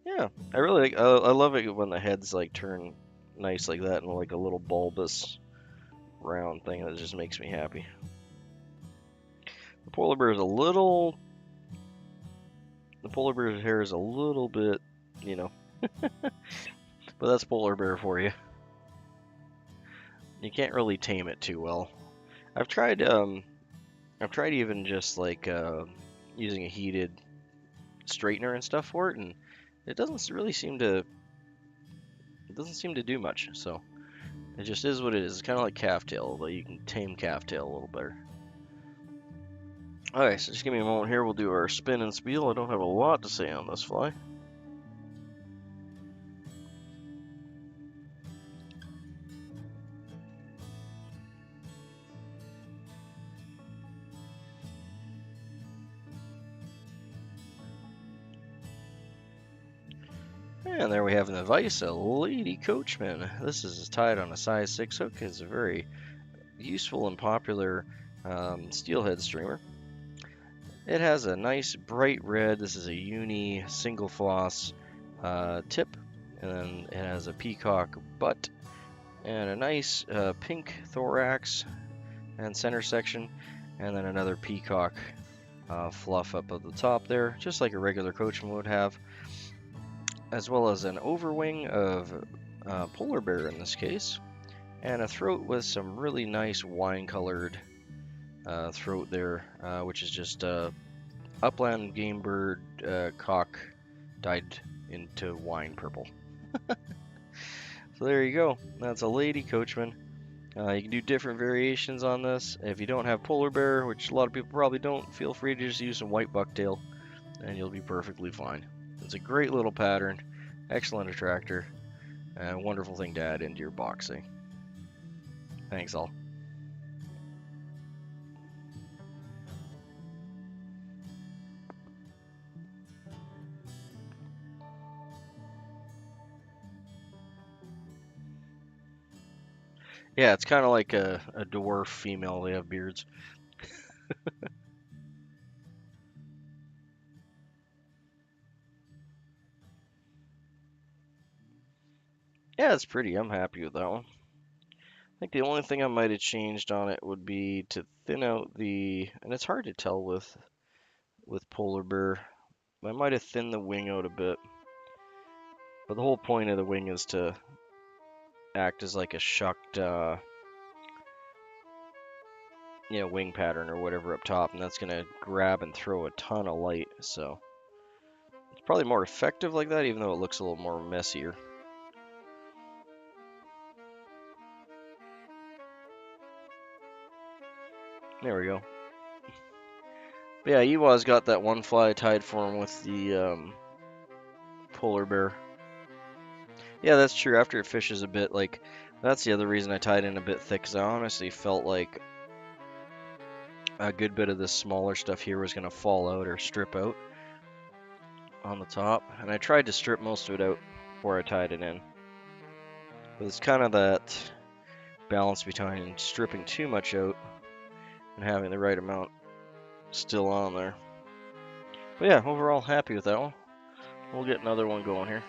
Yeah, I really like. I love it when the heads like turn nice like that and like a little bulbous round thing. That just makes me happy. The polar bear is a little. The polar bear's hair is a little bit, but that's polar bear for you. You can't really tame it too well. I've tried even just like using a heated straightener and stuff for it, and it doesn't really seem to. It doesn't seem to do much. So it just is what it is. It's kind of like calf tail, although you can tame calf tail a little better. Alright, so just give me a moment here. We'll do our spin and spiel. I don't have a lot to say on this fly. And there we have in the vise a Lady Coachmen. This is tied on a size 6 hook. It's a very useful and popular steelhead streamer. It has a nice bright red. This is a uni single floss tip, and then it has a peacock butt and a nice pink thorax and center section, and then another peacock fluff up at the top there, just like a regular Coachman would have, as well as an overwing of polar bear in this case, and a throat with some really nice wine colored throat there, which is just upland game bird cock dyed into wine purple. So there you go. That's a Lady Coachman. You can do different variations on this. If you don't have polar bear, which a lot of people probably don't, feel free to just use some white bucktail and you'll be perfectly fine. It's a great little pattern, excellent attractor, and a wonderful thing to add into your boxing. Thanks all. Yeah, it's kind of like a dwarf female. They have beards. Yeah, it's pretty. I'm happy with that one. I think the only thing I might have changed on it would be to thin out and it's hard to tell with polar bear. I might have thinned the wing out a bit. But the whole point of the wing is to act as like a shucked wing pattern or whatever up top, and that's gonna grab and throw a ton of light, so it's probably more effective like that, even though it looks a little more messier. There we go. But yeah, Ewa's got that one fly tied for him with the polar bear. Yeah, that's true. After it fishes a bit, like, that's the other reason I tied in a bit thick, because I honestly felt like a good bit of this smaller stuff here was going to fall out or strip out on the top, and I tried to strip most of it out before I tied it in. But it's kind of that balance between stripping too much out and having the right amount still on there. But yeah, overall happy with that one. We'll get another one going here.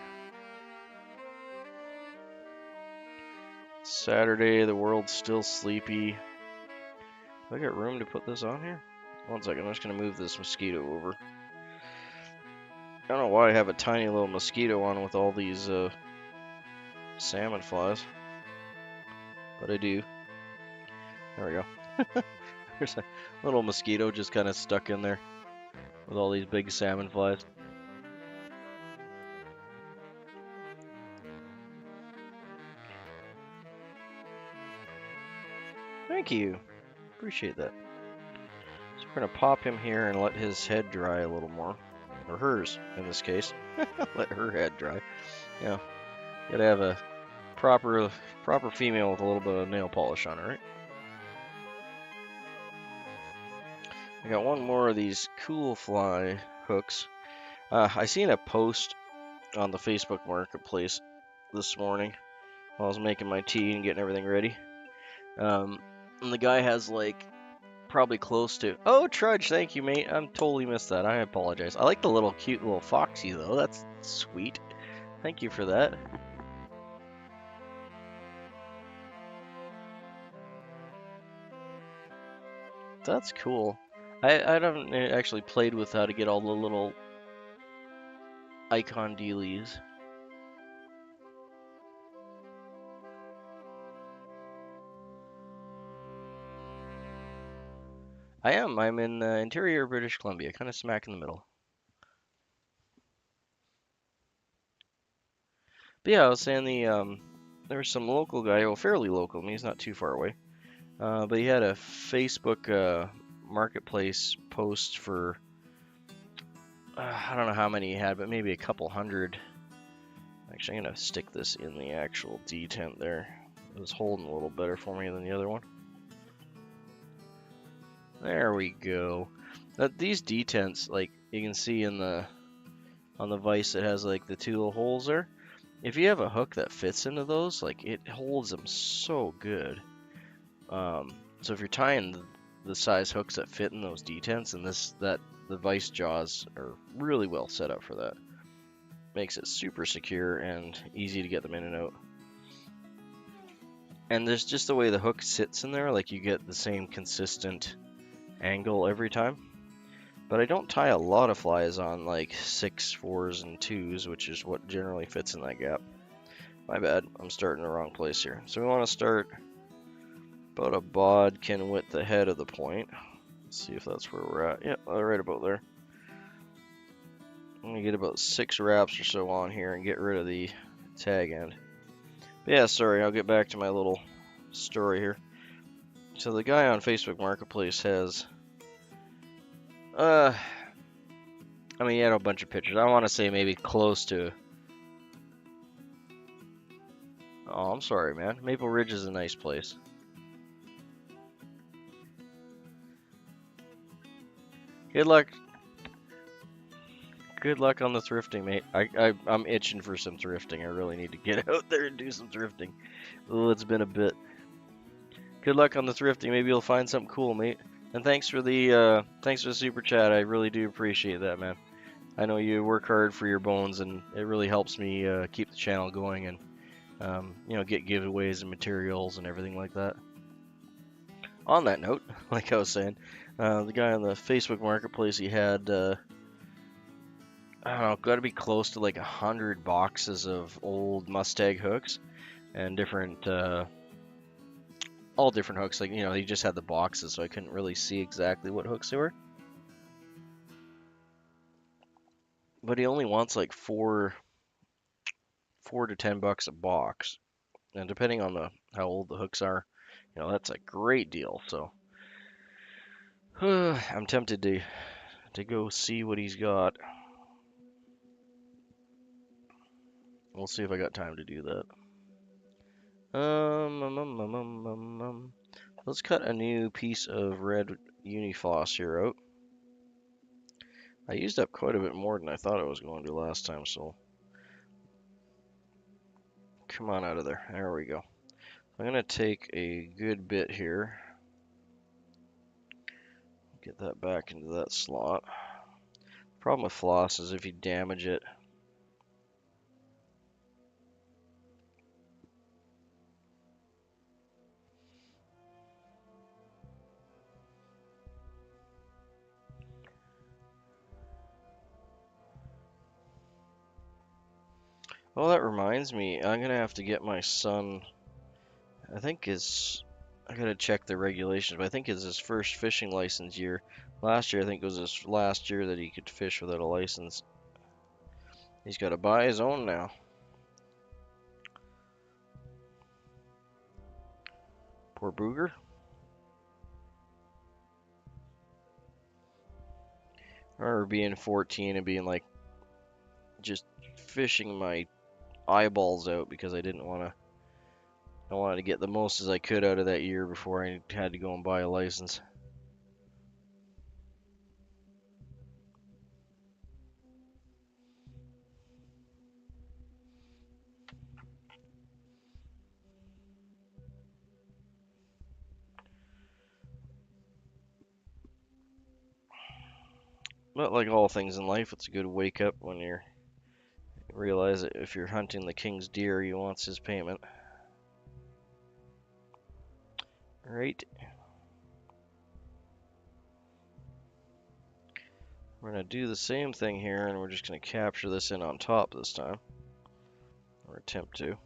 Saturday, the world's still sleepy. Do I got room to put this on here? One second, I'm just going to move this mosquito over. I don't know why I have a tiny little mosquito on with all these salmon flies, but I do. There we go. There's a little mosquito just kind of stuck in there with all these big salmon flies. Thank you. Appreciate that. So we're gonna pop him here and let his head dry a little more. Or hers, in this case. Let her head dry. Yeah. Gotta have a proper female with a little bit of nail polish on her, right? I got one more of these cool fly hooks. I seen a post on the Facebook Marketplace this morning while I was making my tea and getting everything ready. And the guy has like probably close to. Oh, Trudge, thank you, mate. I'm totally missed that. I apologize. I like the little cute little foxy though. That's sweet. Thank you for that. That's cool. I haven't actually played with how to get all the little icon dealies. I am. I'm in interior British Columbia, kind of smack in the middle. But yeah, I was saying there was some local guy, well, fairly local. I mean, he's not too far away. But he had a Facebook marketplace post for I don't know how many he had, but maybe a couple hundred. Actually, I'm gonna stick this in the actual detent there. It was holding a little better for me than the other one. There we go. These detents, like you can see in on the vise, it has like the two little holes there. If you have a hook that fits into those, like it holds them so good. So if you're tying the size hooks that fit in those detents, and the vise jaws are really well set up for that. Makes it super secure and easy to get them in and out. And there's just the way the hook sits in there, like you get the same consistent angle every time. But I don't tie a lot of flies on like 6, 4s, and 2s, which is what generally fits in that gap. My bad, I'm starting the wrong place here. So we want to start about a bodkin width ahead of the point. Let's see if that's where we're at. Yeah, right about there. I'm going to get about 6 wraps or so on here and get rid of the tag end. But yeah, sorry, I'll get back to my little story here. So the guy on Facebook Marketplace has I mean, he had a bunch of pictures. I want to say maybe close to. Oh, I'm sorry, man. Maple Ridge is a nice place. Good luck. Good luck on the thrifting, mate. I'm itching for some thrifting. I really need to get out there and do some thrifting. Oh, it's been a bit. Good luck on the thrifting. Maybe you'll find something cool, mate. And thanks for the super chat. I really do appreciate that, man. I know you work hard for your bones, and it really helps me keep the channel going and get giveaways and materials and everything like that. On that note, like I was saying, the guy on the Facebook Marketplace, he had, I don't know, got to be close to like 100 boxes of old Mustang hooks and different, all different hooks. Like, he just had the boxes, so I couldn't really see exactly what hooks they were. But he only wants like $4 to $10 a box, and depending on how old the hooks are, that's a great deal. So I'm tempted to go see what he's got. We'll see if I got time to do that. Let's cut a new piece of red Unifloss here out. I used up quite a bit more than I thought I was going to last time, so come on out of there. There we go. I'm gonna take a good bit here. Get that back into that slot. Problem with floss is if you damage it, well, that reminds me, I'm gonna have to get my son, I gotta check the regulations, but I think it's his first fishing license year. Last year, I think it was his last year that he could fish without a license. He's gotta buy his own now. Poor booger. I remember being 14 and being like, just fishing my eyeballs out because I didn't want to. I wanted to get the most as I could out of that year before I had to go and buy a license. But like all things in life, it's a good wake up when you realize that if you're hunting the king's deer, he wants his payment. Right? We're going to do the same thing here, and we're just going to capture this in on top this time. Or attempt to.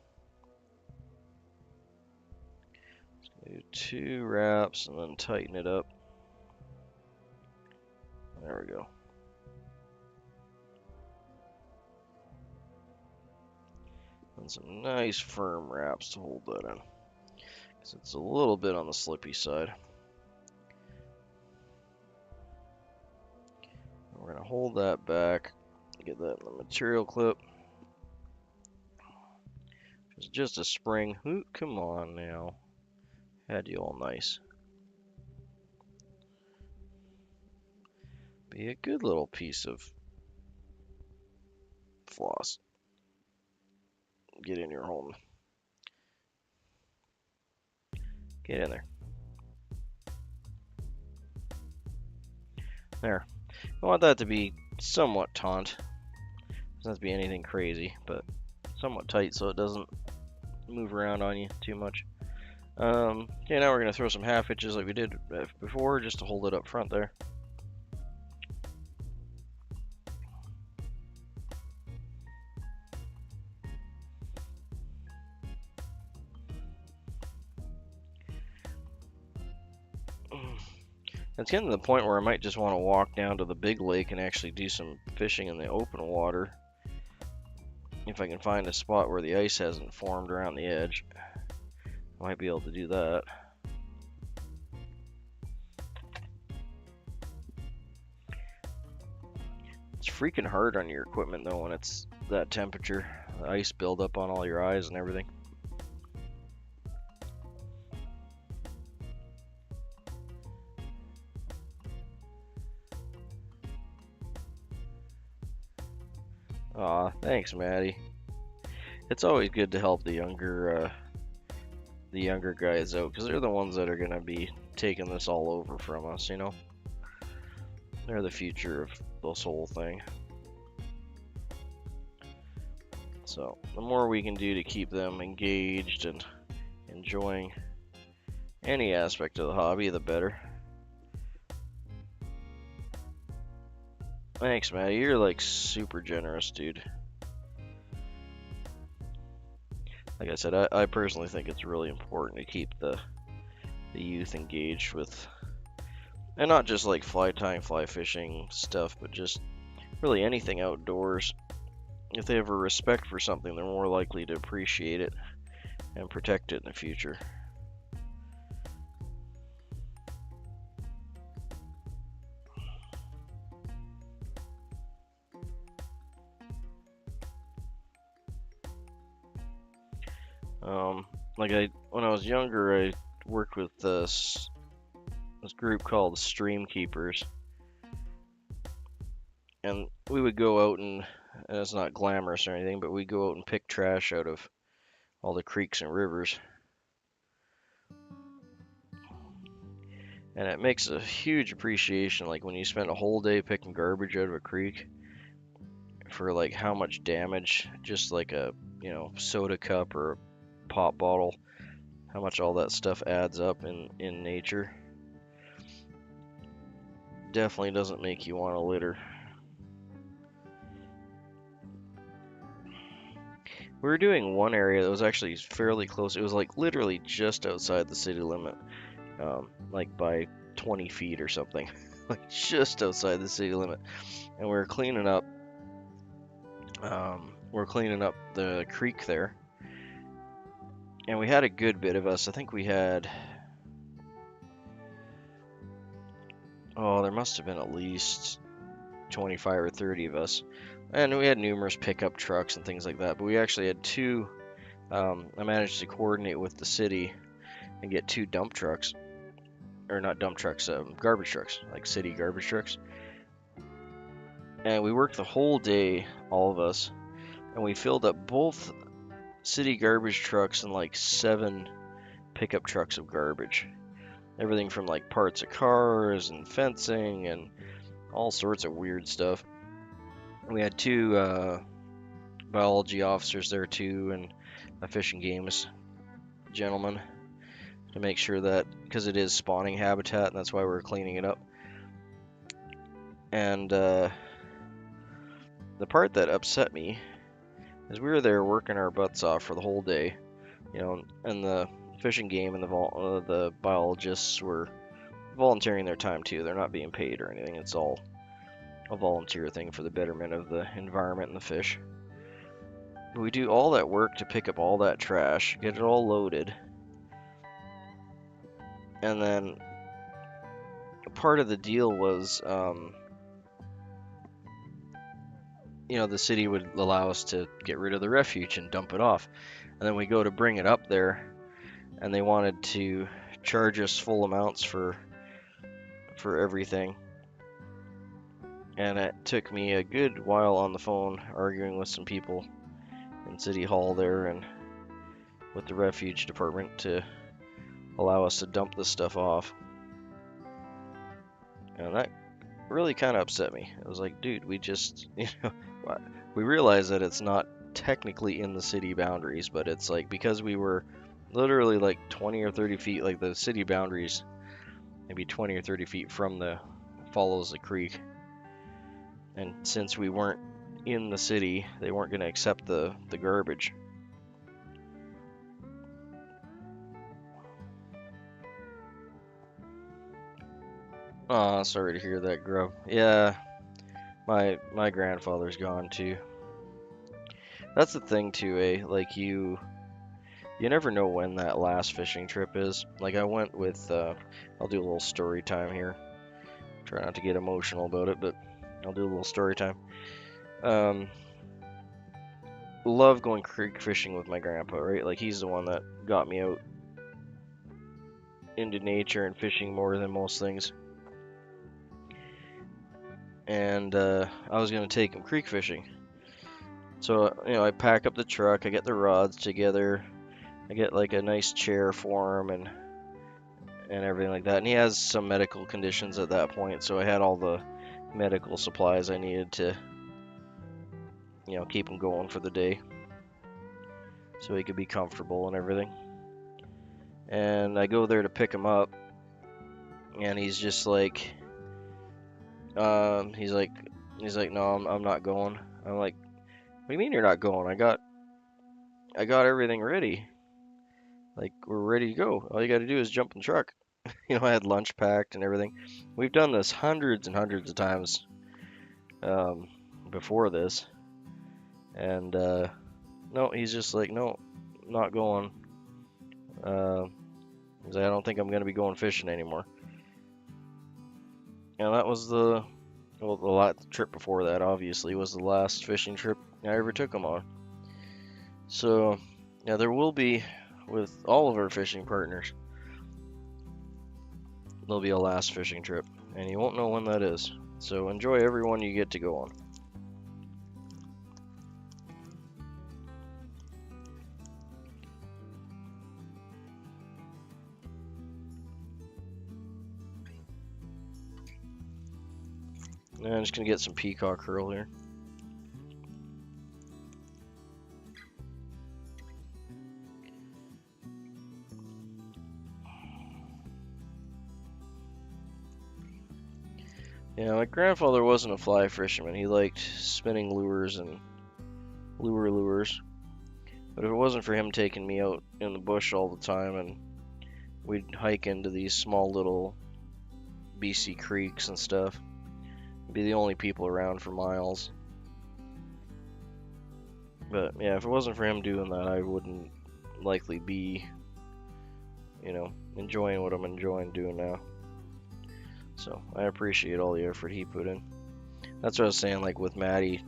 Do 2 wraps and then tighten it up. There we go. And some nice firm wraps to hold that in. Because it's a little bit on the slippy side. We're going to hold that back. Get that in the material clip. It's just a spring. Ooh, come on now. Had you all nice. Be a good little piece of floss. Get in your home. Get in there. There. I want that to be somewhat taut. Doesn't have to be anything crazy, but somewhat tight so it doesn't move around on you too much. Okay, now we're going to throw some half hitches like we did before, just to hold it up front there. It's getting to the point where I might just want to walk down to the big lake and actually do some fishing in the open water. If I can find a spot where the ice hasn't formed around the edge, I might be able to do that. It's freaking hard on your equipment though when it's that temperature. The ice build up on all your eyes and everything. Aw, thanks, Maddie. It's always good to help the younger guys out because they're the ones that are gonna be taking this all over from us, you know. They're the future of this whole thing. So the more we can do to keep them engaged and enjoying any aspect of the hobby, the better. Thanks, Maddie. You're like super generous, dude. Like I said, I personally think it's really important to keep the youth engaged with, and not just like fly tying, fly fishing stuff, but just really anything outdoors. If they have a respect for something, they're more likely to appreciate it and protect it in the future. When I was younger, I worked with this group called the Stream Keepers, and we would go out and it's not glamorous or anything, but we'd go out and pick trash out of all the creeks and rivers. And it makes a huge appreciation, like when you spend a whole day picking garbage out of a creek, for like how much damage, just like a, soda cup or a pop bottle, how much all that stuff adds up in nature. Definitely doesn't make you want to litter. We were doing one area that was actually fairly close. It was like literally just outside the city limit, like by 20 feet or something, like just outside the city limit. And we were cleaning up. We're cleaning up the creek there, and we had a good bit of us. I think we had, there must have been at least 25 or 30 of us. And we had numerous pickup trucks and things like that, but we actually had two. I managed to coordinate with the city and get two dump trucks, or not dump trucks, garbage trucks, like city garbage trucks. And we worked the whole day, all of us, and we filled up both city garbage trucks and like 7 pickup trucks of garbage. Everything from like parts of cars and fencing and all sorts of weird stuff. We had 2 biology officers there too, and a fish and games gentleman, to make sure that, because it is spawning habitat, and that's why we're cleaning it up. And the part that upset me is we were there working our butts off for the whole day, you know, and the fish and game and the biologists were volunteering their time too. They're not being paid or anything. It's all a volunteer thing for the betterment of the environment and the fish. But we do all that work to pick up all that trash, get it all loaded, and then part of the deal was, you know, the city would allow us to get rid of the refuge and dump it off. And then we go to bring it up there, and they wanted to charge us full amounts for everything. And it took me a good while on the phone arguing with some people in City Hall there and with the refuge department to allow us to dump this stuff off. And that really kind of upset me. I was like, dude, we just, you know, we realize that it's not technically in the city boundaries, but it's like, because we were literally like 20 or 30 feet, like the city boundaries, maybe 20 or 30 feet from follows the creek. And since we weren't in the city, they weren't going to accept the garbage. Aw, sorry to hear that, Grub. Yeah, my grandfather's gone too. That's the thing too, eh? Like you never know when that last fishing trip is. Like I went with, I'll do a little story time here. Try not to get emotional about it, but I'll do a little story time. Love going creek fishing with my grandpa, right? Like he's the one that got me out into nature and fishing more than most things. And I was gonna take him creek fishing. So, you know, I pack up the truck, I get the rods together, I get like a nice chair for him and everything like that. And he has some medical conditions at that point, so I had all the medical supplies I needed to, you know, keep him going for the day, so he could be comfortable and everything. And I go there to pick him up, and he's just like, he's like, no, I'm not going. I'm like, what do you mean you're not going? I got everything ready. Like, we're ready to go. All you got to do is jump in the truck. You know, I had lunch packed and everything. We've done this hundreds and hundreds of times before this. And no, he's just like, no, not going. He's like, I don't think I'm going to be going fishing anymore. And that was the trip before that, obviously, was the last fishing trip I ever took him on. So, yeah, there will be, with all of our fishing partners, there'll be a last fishing trip, and you won't know when that is. So enjoy every one you get to go on. And I'm just gonna get some peacock curl here. Yeah, my grandfather wasn't a fly fisherman. He liked spinning lures and lures. But if it wasn't for him taking me out in the bush all the time, and we'd hike into these small little BC creeks and stuff, we'd be the only people around for miles. But yeah, if it wasn't for him doing that, I wouldn't likely be, you know, enjoying what I'm enjoying doing now. So I appreciate all the effort he put in. That's what I was saying, like with Maddie,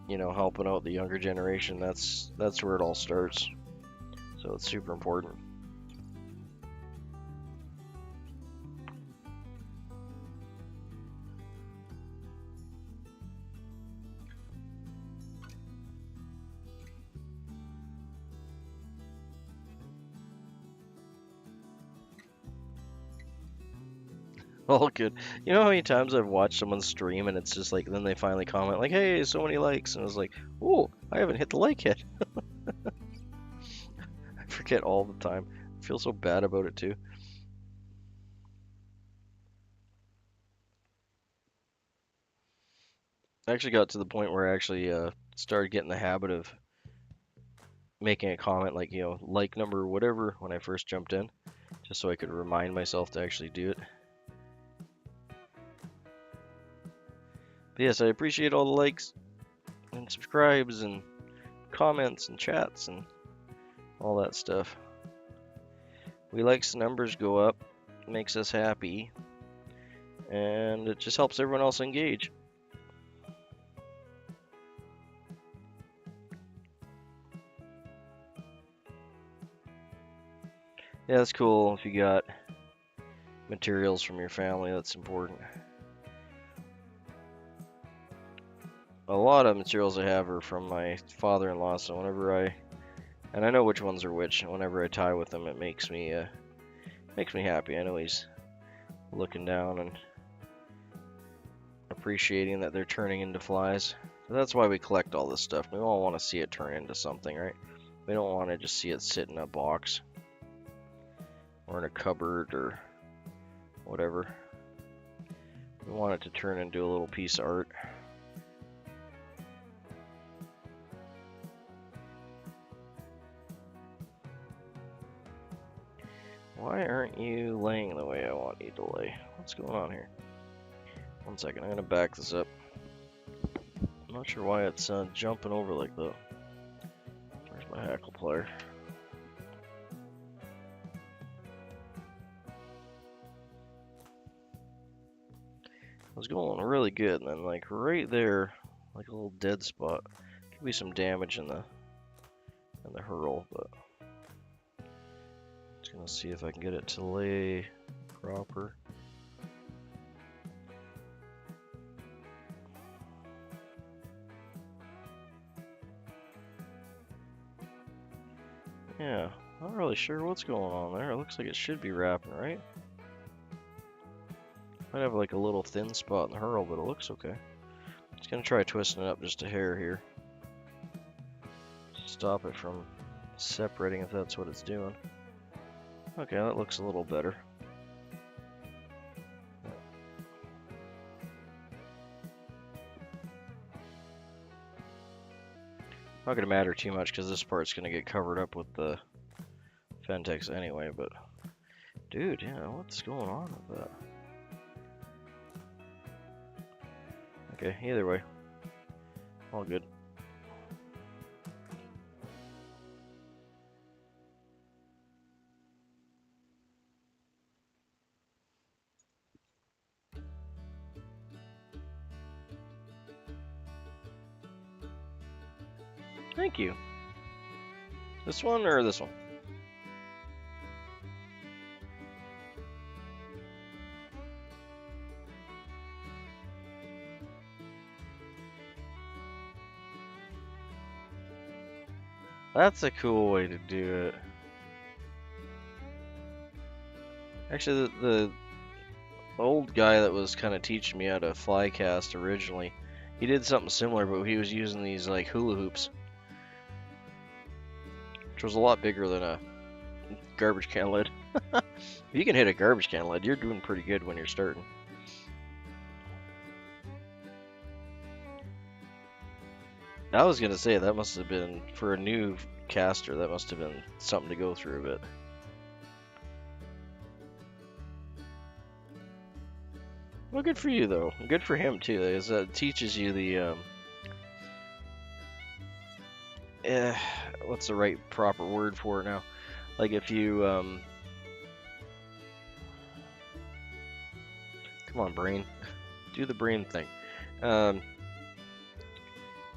you know, helping out the younger generation. That's where it all starts. So it's super important. All good. You know how many times I've watched someone stream and it's just like, then they finally comment like, "Hey, so many likes," and I was like, "Oh, I haven't hit the like yet." I forget all the time. I feel so bad about it too. I actually got to the point where I actually started getting the habit of making a comment like, you know, like number whatever when I first jumped in, just so I could remind myself to actually do it. But yes, I appreciate all the likes and subscribes and comments and chats and all that stuff. We likes the numbers go up, makes us happy, and it just helps everyone else engage. Yeah, that's cool if you got materials from your family, that's important. A lot of materials I have are from my father-in-law, so and I know which ones are which, and whenever I tie with them, it makes me happy. I know he's looking down and appreciating that they're turning into flies. So that's why we collect all this stuff. We all want to see it turn into something, right? We don't want to just see it sit in a box or in a cupboard or whatever. We want it to turn into a little piece of art. Why aren't you laying the way I want you to lay? What's going on here? One second, I'm gonna back this up. I'm not sure why it's jumping over like that. Where's my hackle plier? It was going really good, and then like right there, like a little dead spot. Could be some damage in the hurl, but just gonna see if I can get it to lay proper. Yeah, not really sure what's going on there. It looks like it should be wrapping, right? Might have like a little thin spot in the hurl, but it looks okay. Just gonna try twisting it up just a hair here. Stop it from separating if that's what it's doing. Okay, that looks a little better. Not gonna matter too much because this part's gonna get covered up with the Fentex anyway, but dude, yeah, what's going on with that? Okay, either way, all good. Thank you. This one or this one? That's a cool way to do it. Actually, the old guy that was kind of teaching me how to fly cast originally, he did something similar, but he was using these like hula hoops, which was a lot bigger than a garbage can lid. If you can hit a garbage can lid, you're doing pretty good when you're starting. I was gonna say that must have been, for a new caster, that must have been something to go through a bit. Well, good for you though. Good for him too. Is that teaches you the what's the right proper word for it now? Like if you come on brain. do the brain thing.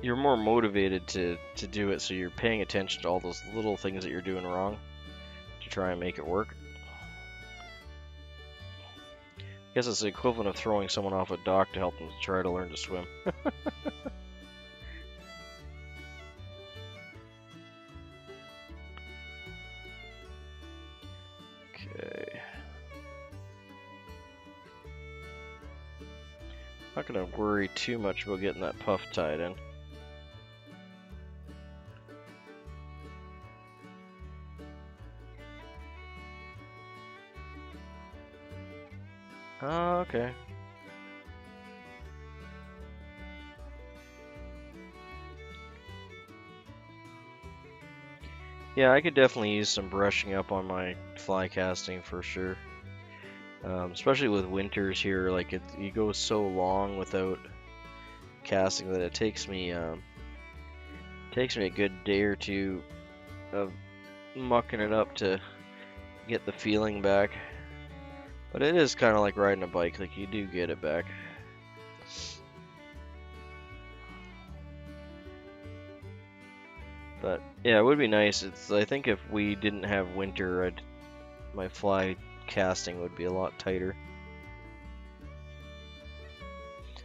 You're more motivated to do it, so you're paying attention to all those little things that you're doing wrong to try and make it work. I guess it's the equivalent of throwing someone off a dock to help them try to learn to swim. Okay. Not gonna worry too much about getting that puff tied in. Oh, okay. Yeah, I could definitely use some brushing up on my fly casting for sure. Especially with winters here, like you go so long without casting that it takes me a good day or two of mucking it up to get the feeling back. But it is kind of like riding a bike, like you do get it back. But yeah, it would be nice. I think if we didn't have winter, my fly casting would be a lot tighter.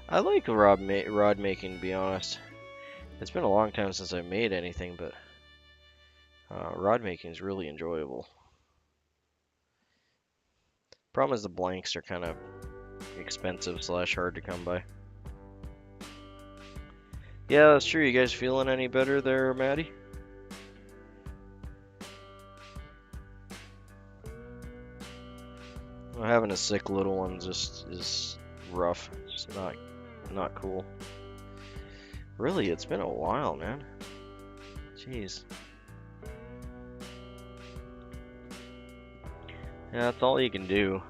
I like rod making, to be honest. It's been a long time since I made anything, but rod making is really enjoyable. Problem is the blanks are kind of expensive / hard to come by. Yeah, that's true. You guys feeling any better there, Maddie? Well, having a sick little one just is rough. It's not cool. Really, it's been a while, man. Jeez. Yeah, that's all you can do.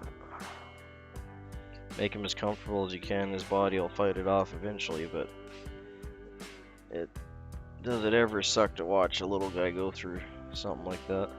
Make him as comfortable as you can. His body will fight it off eventually, but does it ever suck to watch a little guy go through something like that?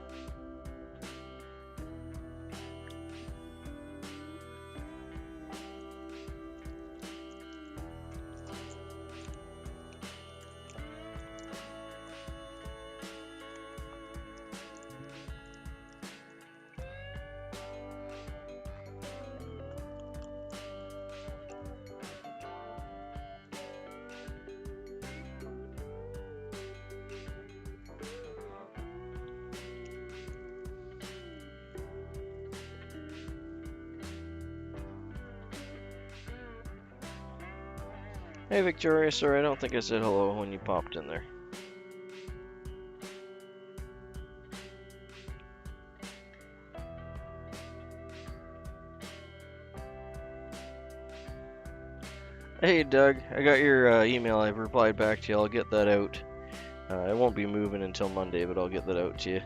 Hey Victoria, sorry I don't think I said hello when you popped in there. Hey Doug, I got your email. I replied back to you. I'll get that out. It won't be moving until Monday, but I'll get that out to you.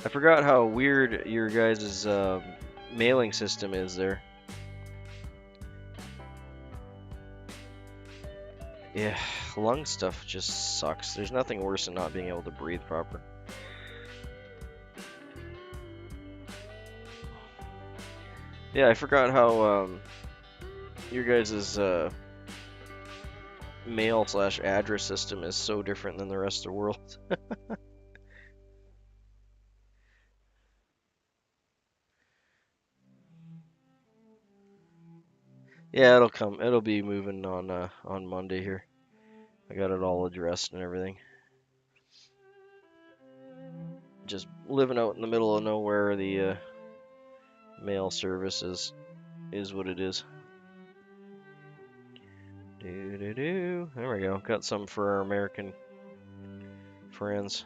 I forgot how weird your guys' mailing system is there. Yeah, lung stuff just sucks. There's nothing worse than not being able to breathe proper. Yeah, I forgot how your guys' mail / address system is so different than the rest of the world. Yeah, it'll come. It'll be moving on Monday here. I got it all addressed and everything. Just living out in the middle of nowhere, the mail service is what it is. There we go. Got some for our American friends.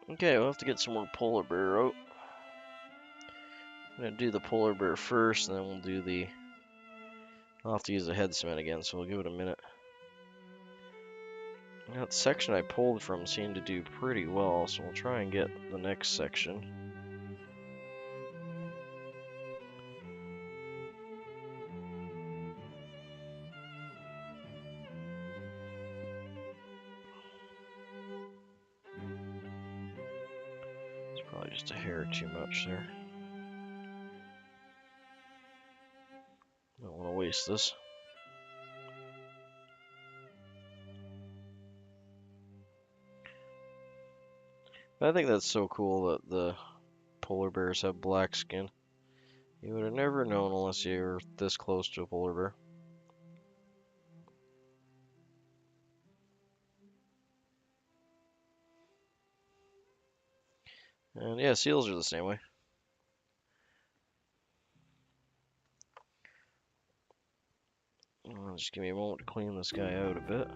Okay, we'll have to get some more polar bear out. I'm gonna do the polar bear first, and then we'll do the... I'll have to use the head cement again, so we'll give it a minute. That section I pulled from seemed to do pretty well, so we'll try and get the next section. It's probably just a hair too much there. Don't want to waste this. I think that's so cool that the polar bears have black skin. You would have never known unless you were this close to a polar bear. And yeah, seals are the same way. Just give me a moment to clean this guy out a bit.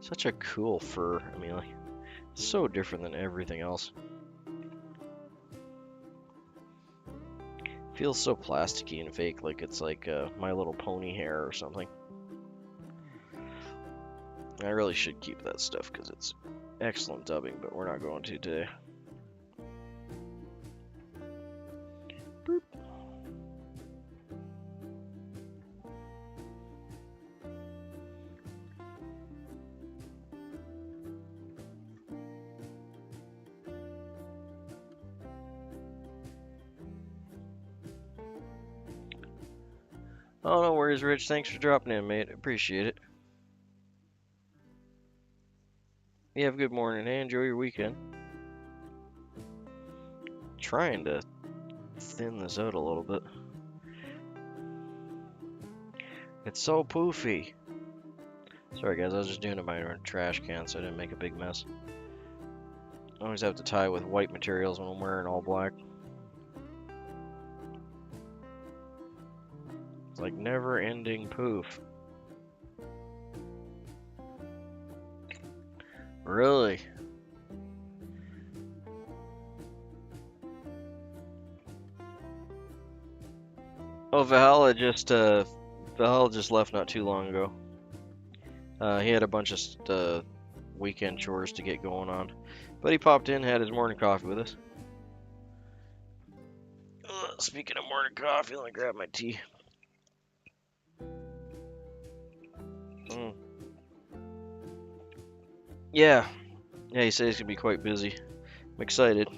Such a cool fur. I mean, like, it's so different than everything else. Feels so plasticky and fake, like it's like My Little Pony hair or something. I really should keep that stuff because it's excellent dubbing, but we're not going to today. Boop. Oh, no worries, Rich. Thanks for dropping in, mate. Appreciate it. You have a good morning. Hey, enjoy your weekend. Trying to thin this out a little bit. It's so poofy. Sorry, guys. I was just doing it by a trash can, so I didn't make a big mess. I always have to tie with white materials when I'm wearing all black. It's like never-ending poof. Really? Oh, Valhalla just left not too long ago. He had a bunch of weekend chores to get going on, but he popped in, had his morning coffee with us. Speaking of morning coffee, let me grab my tea. Yeah, he said he's gonna be quite busy. I'm excited.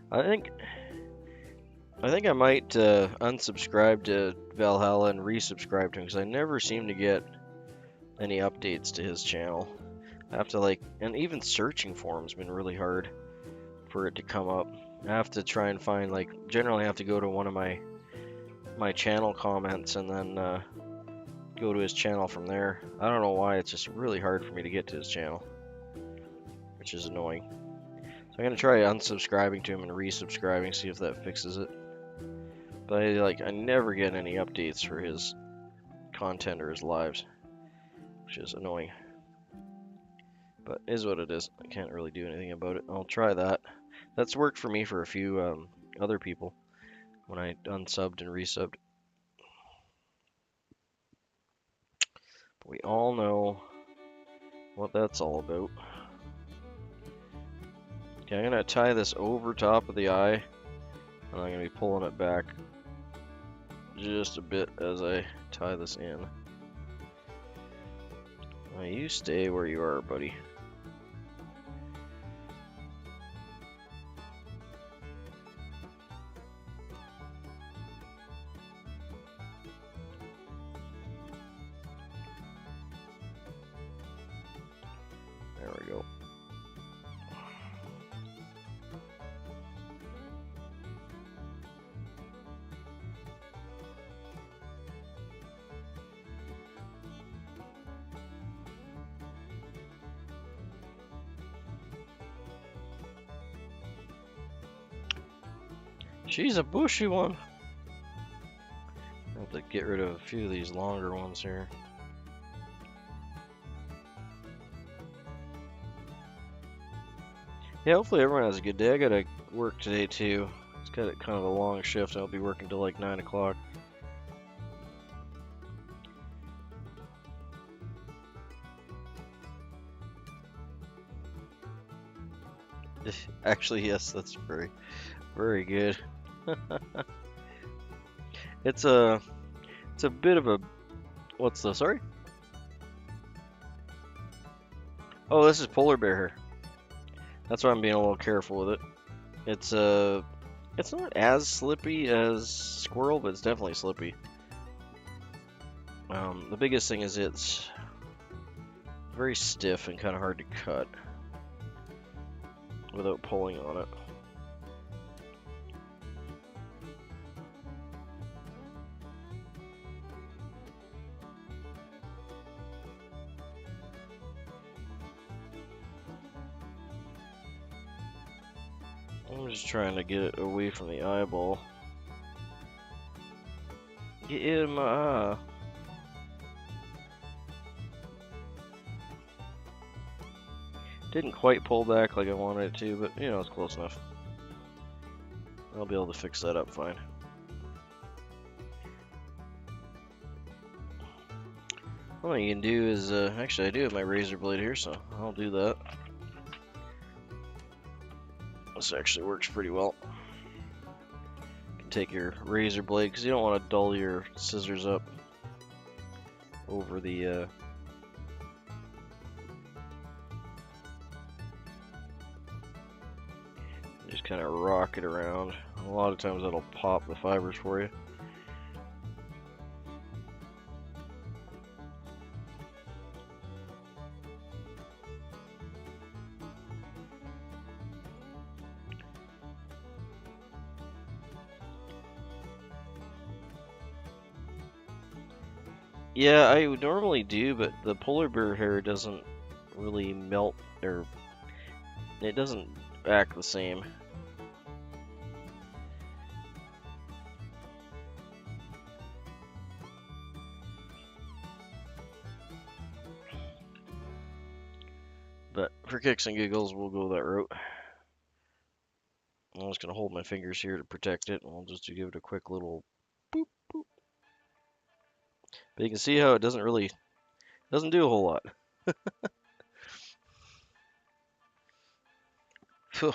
I think I might unsubscribe to Valhalla and resubscribe to him because I never seem to get any updates to his channel. I have to and even searching for him's been really hard for it to come up. I have to try and find generally I have to go to one of my channel comments and then go to his channel from there. I don't know why, it's just really hard for me to get to his channel, which is annoying. So I'm gonna try unsubscribing to him and resubscribing, see if that fixes it. But I never get any updates for his content or his lives, which is annoying. But it is what it is. I can't really do anything about it. I'll try that. That's worked for me for a few other people when I unsubbed and resubbed. But we all know what that's all about. Okay, I'm gonna tie this over top of the eye, and I'm gonna be pulling it back just a bit as I tie this in. Now you stay where you are, buddy. There we go. She's a bushy one. I have to get rid of a few of these longer ones here. Yeah, hopefully everyone has a good day. I gotta work today too. It's got kind of a long shift. I'll be working till like 9 o'clock. Actually, yes, that's very, very good. It's a, it's a bit of a, what's the, sorry? Oh, this is polar bear hair. That's why I'm being a little careful with it. It's not as slippy as squirrel, but it's definitely slippy. The biggest thing is it's very stiff and kind of hard to cut without pulling on it. I'm just trying to get it away from the eyeball. Get in my eye. Didn't quite pull back like I wanted it to, but you know, it's close enough. I'll be able to fix that up fine. What you can do is, actually I do have my razor blade here, so I'll do that. This actually works pretty well. You can take your razor blade, because you don't want to dull your scissors up over the, just kind of rock it around. A lot of times that'll pop the fibers for you. Yeah, I would normally do, but the polar bear hair doesn't really melt, or it doesn't act the same. But for kicks and giggles, we'll go that route. I'm just gonna hold my fingers here to protect it, and we'll just give it a quick little boop, boop. But you can see how it doesn't do a whole lot.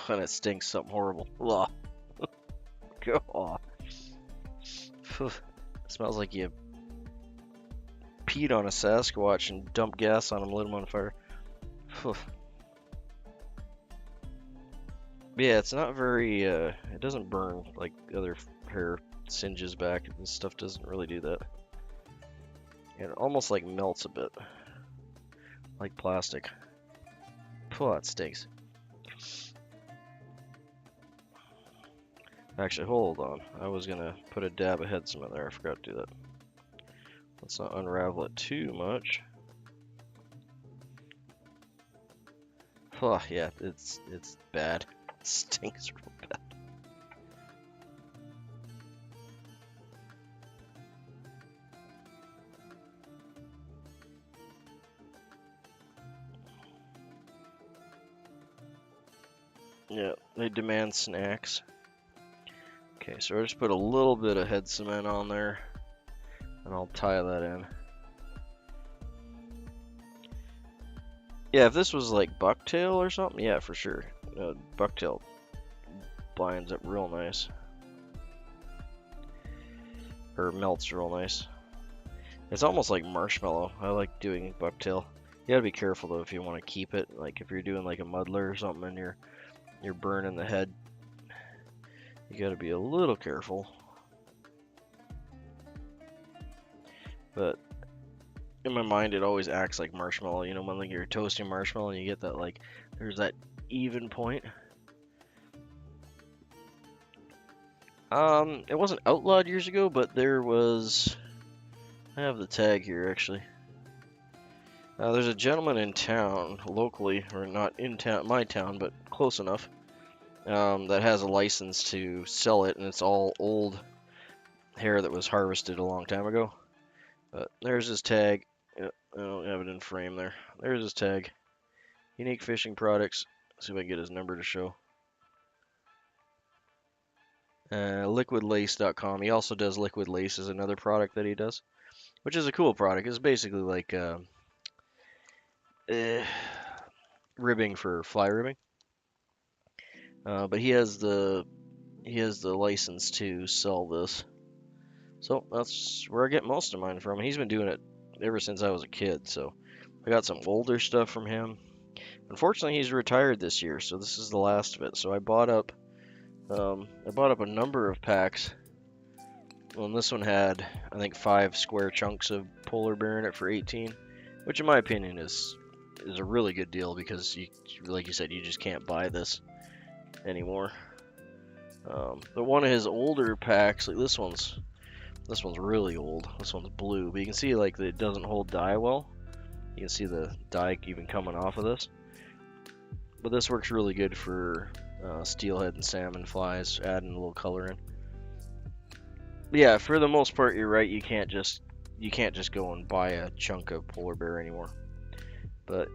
And it stinks something horrible. Ugh. God. It smells like you peed on a Sasquatch and dumped gas on him, lit him on fire. Yeah, it's not very, it doesn't burn like other hair singes back. This stuff doesn't really do that. And it almost like melts a bit. Like plastic. Oh, that stinks. Actually, hold on. I was gonna put a dab of head cement there. I forgot to do that. Let's not unravel it too much. Oh, yeah, it's bad. It stinks real bad. Yeah, they demand snacks. Okay, so I just put a little bit of head cement on there, and I'll tie that in. Yeah, if this was like bucktail or something, yeah, for sure. Bucktail binds up real nice. Or melts real nice. It's almost like marshmallow. I like doing bucktail. You gotta be careful though if you want to keep it. Like if you're doing like a muddler or something and you're burning the head, you gotta be a little careful. But in my mind, it always acts like marshmallow. You know, when like you're toasting marshmallow and you get that like, there's that even point. It wasn't outlawed years ago, but there was. I have the tag here actually. There's a gentleman in town, locally, or not in town, my town, but close enough, that has a license to sell it, and it's all old hair that was harvested a long time ago. But there's his tag. I don't have it in frame there. There's his tag. Unique fishing products, see if I can get his number to show. Liquidlace.com. He also does Liquid Lace as another product that he does, which is a cool product. It's basically like ribbing for fly ribbing. But he has the license to sell this. So that's where I get most of mine from. He's been doing it ever since I was a kid, so I got some older stuff from him. Unfortunately, he's retired this year, so this is the last of it. So I bought up a number of packs. Well, and this one had, I think, 5 square chunks of polar bear in it for 18, which in my opinion is a really good deal because like you said, you just can't buy this anymore. But one of his older packs, like this one's really old. This one's blue, but you can see like that it doesn't hold dye well. You can see the dye even coming off of this. But this works really good for steelhead and salmon flies, adding a little color in. But yeah, for the most part, you're right. You can't just go and buy a chunk of polar bear anymore. But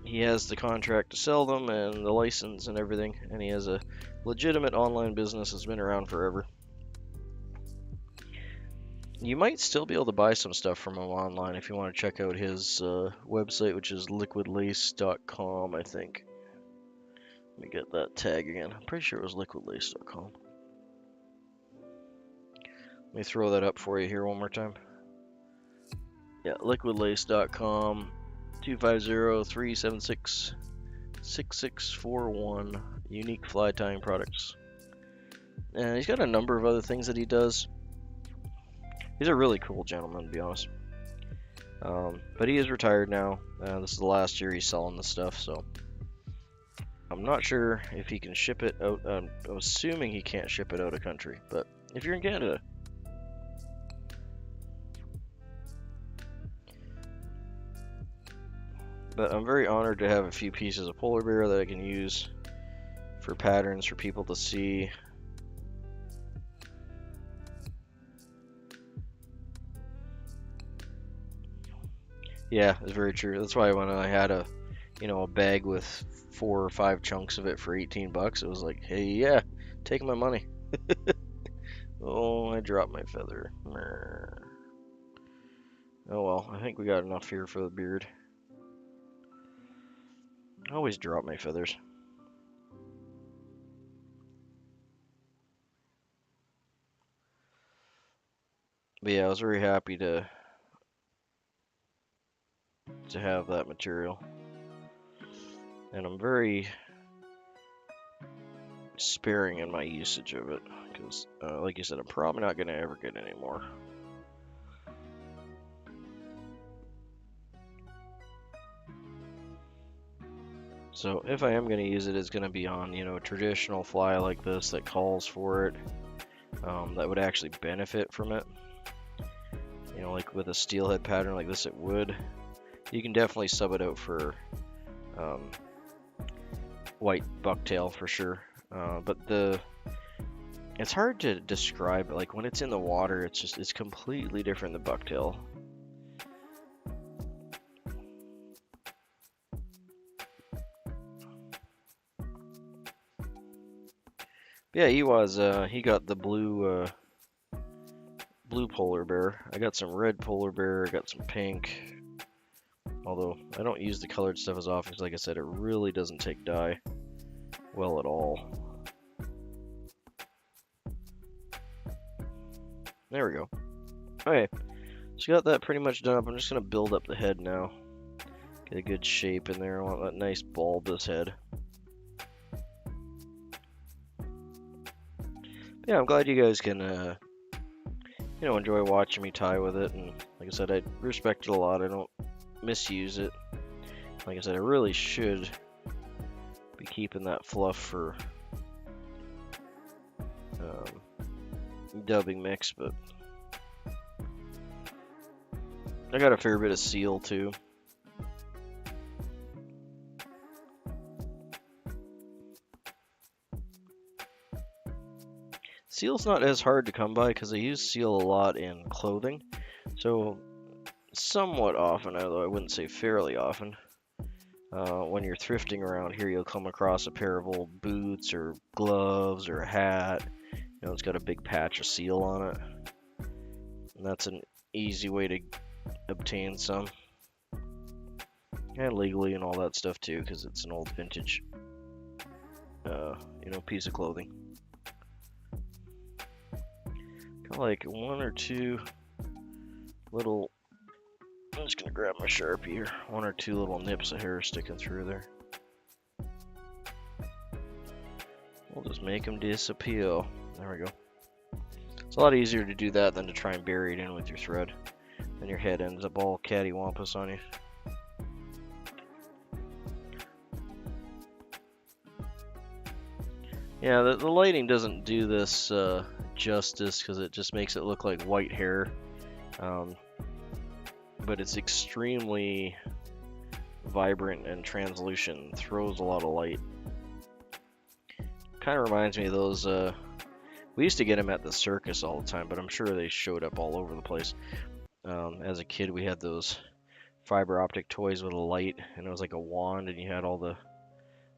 he has the contract to sell them and the license and everything, and he has a legitimate online business that's been around forever. You might still be able to buy some stuff from him online if you want to check out his website, which is liquidlace.com, I think. Let me get that tag again. I'm pretty sure it was liquidlace.com. Let me throw that up for you here one more time. Yeah, liquidlace.com, 250-376-6641, unique fly tying products. And he's got a number of other things that he does. He's a really cool gentleman, to be honest. But he is retired now. This is the last year he's selling this stuff, so I'm not sure if he can ship it out. I'm assuming he can't ship it out of country, but if you're in Canada, but I'm very honored to have a few pieces of polar bear that I can use for patterns for people to see. Yeah, it's very true. That's why when I had a bag with 4 or 5 chunks of it for 18 bucks, it was like, hey, yeah, take my money. Oh, I dropped my feather. Oh well, I think we got enough here for the beard. I always drop my feathers. But yeah, I was very happy to have that material, and I'm very sparing in my usage of it because, like you said, I'm probably not going to ever get any more. So if I am going to use it, it's going to be on a traditional fly like this that calls for it, that would actually benefit from it. Like with a steelhead pattern like this, it would. You can definitely sub it out for white bucktail for sure, but it's hard to describe. Like when it's in the water, it's completely different than bucktail. Yeah, he got the blue polar bear. I got some red polar bear. I got some pink. Although I don't use the colored stuff as often because, like I said, it really doesn't take dye well at all. There we go. Okay, so got that pretty much done up. I'm just gonna build up the head now. Get a good shape in there. I want that nice bulbous head. Yeah, I'm glad you guys can enjoy watching me tie with it, and like I said, I respect it a lot. I don't misuse it. Like I said, I really should be keeping that fluff for dubbing mix, but I got a fair bit of seal too. Seal's not as hard to come by because I use seal a lot in clothing, so somewhat often, although I wouldn't say fairly often, when you're thrifting around here, you'll come across a pair of old boots or gloves or a hat. You know, it's got a big patch of seal on it. And that's an easy way to obtain some. And legally and all that stuff too, because it's an old vintage, you know, piece of clothing. Got like one or two little, I'm just gonna grab my Sharpie here, one or two little nips of hair sticking through there. We'll just make them disappear. There we go. It's a lot easier to do that than to try and bury it in with your thread. Then your head ends up all cattywampus on you. Yeah, the lighting doesn't do this justice because it just makes it look like white hair. But it's extremely vibrant and translucent, throws a lot of light. Kind of reminds me of those, we used to get them at the circus all the time, but I'm sure they showed up all over the place. As a kid, we had those fiber optic toys with a light, and it was like a wand, and you had all the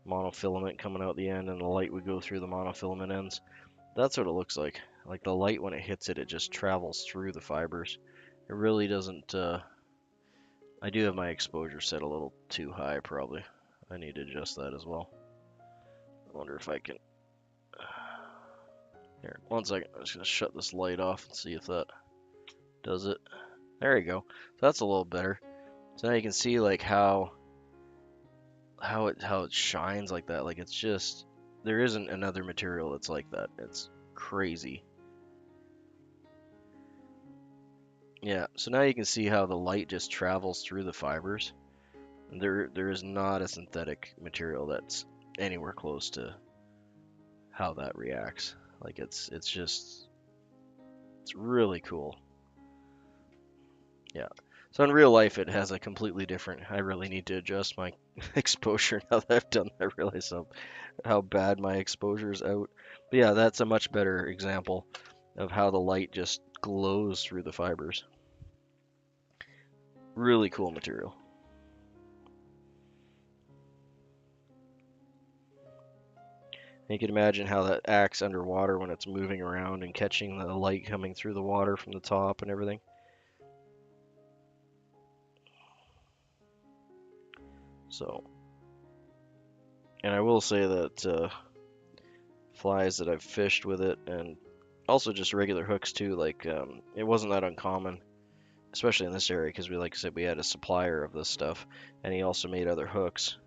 monofilament coming out the end, and the light would go through the monofilament ends. That's what it looks like. Like the light, when it hits it, it just travels through the fibers. It really doesn't, I do have my exposure set a little too high, probably. I need to adjust that as well. I wonder if I can, here, one second, I'm just gonna shut this light off and see if that does it. There you go. So that's a little better. So now you can see like how it shines like that. Like it's just, there isn't another material that's like that. It's crazy. Yeah, so now you can see how the light just travels through the fibers. There is not a synthetic material that's anywhere close to how that reacts. Like it's really cool. Yeah. So in real life, it has a completely different. I really need to adjust my exposure now that I've done that. I realize how bad my exposure is out. But yeah, that's a much better example of how the light just glows through the fibers. Really cool material. You can imagine how that acts underwater when it's moving around and catching the light coming through the water from the top and everything. So, and I will say that flies that I've fished with it, and also just regular hooks too, like it wasn't that uncommon, especially in this area, because we, like I said, we had a supplier of this stuff, and he also made other hooks.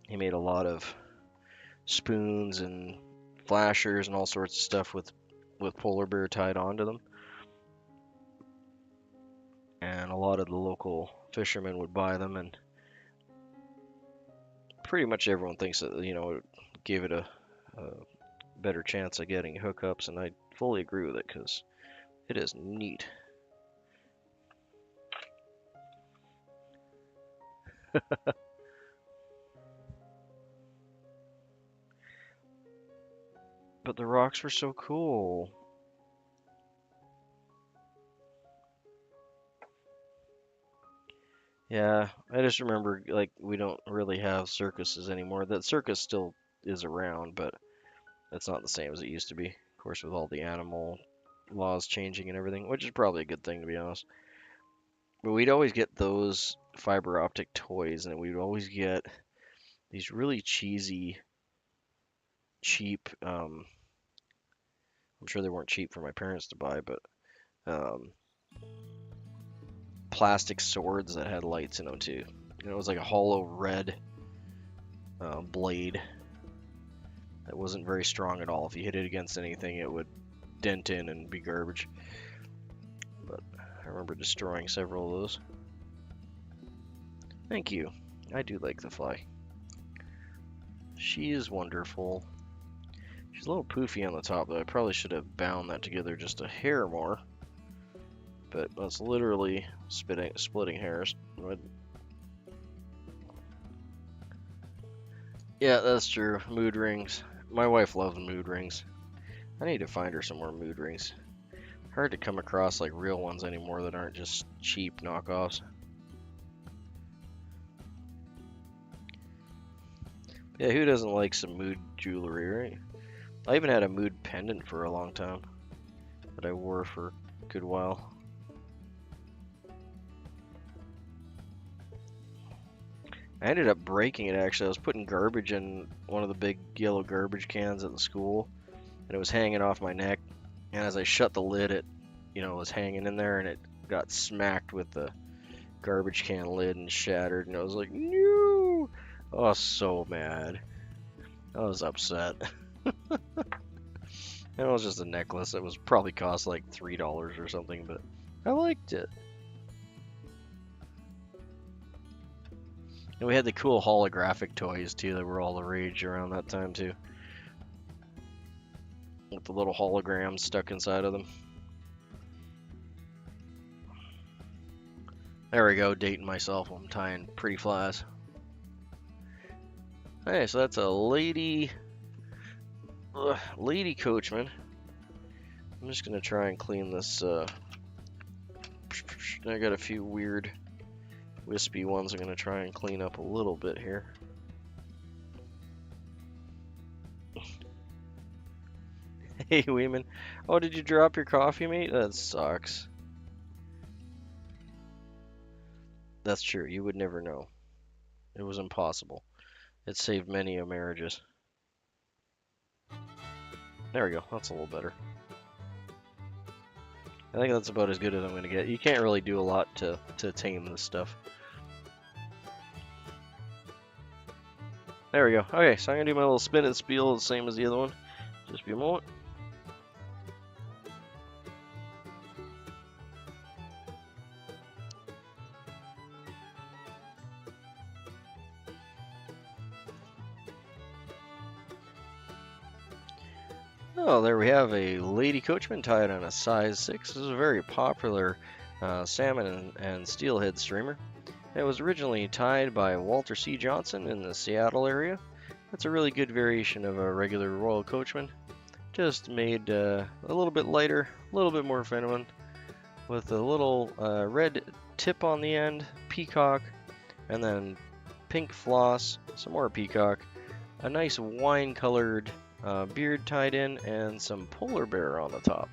He made a lot of spoons and flashers and all sorts of stuff with polar bear tied onto them. And a lot of the local fishermen would buy them, and pretty much everyone thinks that, you know, it gave it a better chance of getting hookups, and I fully agree with it because it is neat. But the rocks were so cool. Yeah, I just remember, like, we don't really have circuses anymore. That circus still is around, but it's not the same as it used to be. Of course, with all the animal laws changing and everything, which is probably a good thing, to be honest. But we'd always get those fiber optic toys, and we'd always get these really cheesy, cheap, I'm sure they weren't cheap for my parents to buy, but um, plastic swords that had lights in them too. And it was like a hollow red blade that wasn't very strong at all. If you hit it against anything, it would dent in and be garbage. But I remember destroying several of those. Thank you. I do like the fly. She is wonderful. She's a little poofy on the top, though. I probably should have bound that together just a hair more. But that's literally splitting hairs. Yeah, that's true. Mood rings. My wife loves mood rings. I need to find her some more mood rings. Hard to come across like real ones anymore that aren't just cheap knockoffs. Yeah, who doesn't like some mood jewelry, right? I even had a mood pendant for a long time that I wore for a good while. I ended up breaking it actually. I was putting garbage in one of the big yellow garbage cans at the school, and it was hanging off my neck. And as I shut the lid, it, was hanging in there, and it got smacked with the garbage can lid and shattered. And I was like, no! I was so mad. I was upset. And it was just a necklace. It was probably cost like $3 or something, but I liked it. And we had the cool holographic toys too that were all the rage around that time too. With the little holograms stuck inside of them. There we go, dating myself while I'm tying pretty flies. Hey, so that's a Lady Coachmen. I'm just gonna try and clean this. I got a few weird wispy ones I'm gonna try and clean up a little bit here. Hey, Weeman. Oh, did you drop your coffee, mate? That sucks. That's true. You would never know. It was impossible. It saved many a marriages. There we go. That's a little better. I think that's about as good as I'm going to get. You can't really do a lot to tame this stuff. There we go. Okay, so I'm going to do my little spin and spiel the same as the other one. Just be a moment. Oh, there we have a Lady Coachmen tied on a size 6. This is a very popular salmon and steelhead streamer. It was originally tied by Walter C. Johnson in the Seattle area. That's a really good variation of a regular Royal Coachman. Just made a little bit lighter, a little bit more feminine, with a little red tip on the end, peacock, and then pink floss, some more peacock, a nice wine-colored beard tied in, and some polar bear on the top.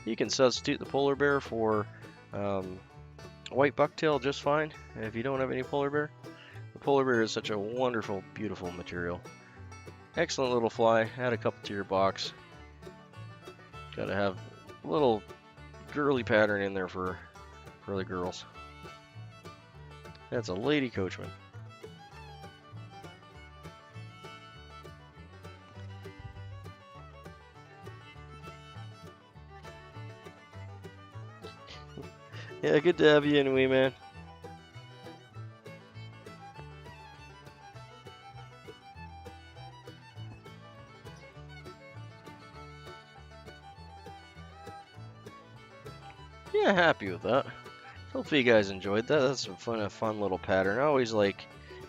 You can substitute the polar bear for white bucktail just fine if you don't have any polar bear. The polar bear is such a wonderful, beautiful material. Excellent little fly. Add a couple to your box. Gotta have a little girly pattern in there for the girls. That's a Lady Coachman. Yeah, good to have you in, wee man. Yeah, happy with that. Hopefully you guys enjoyed that. That's a fun little pattern. I always like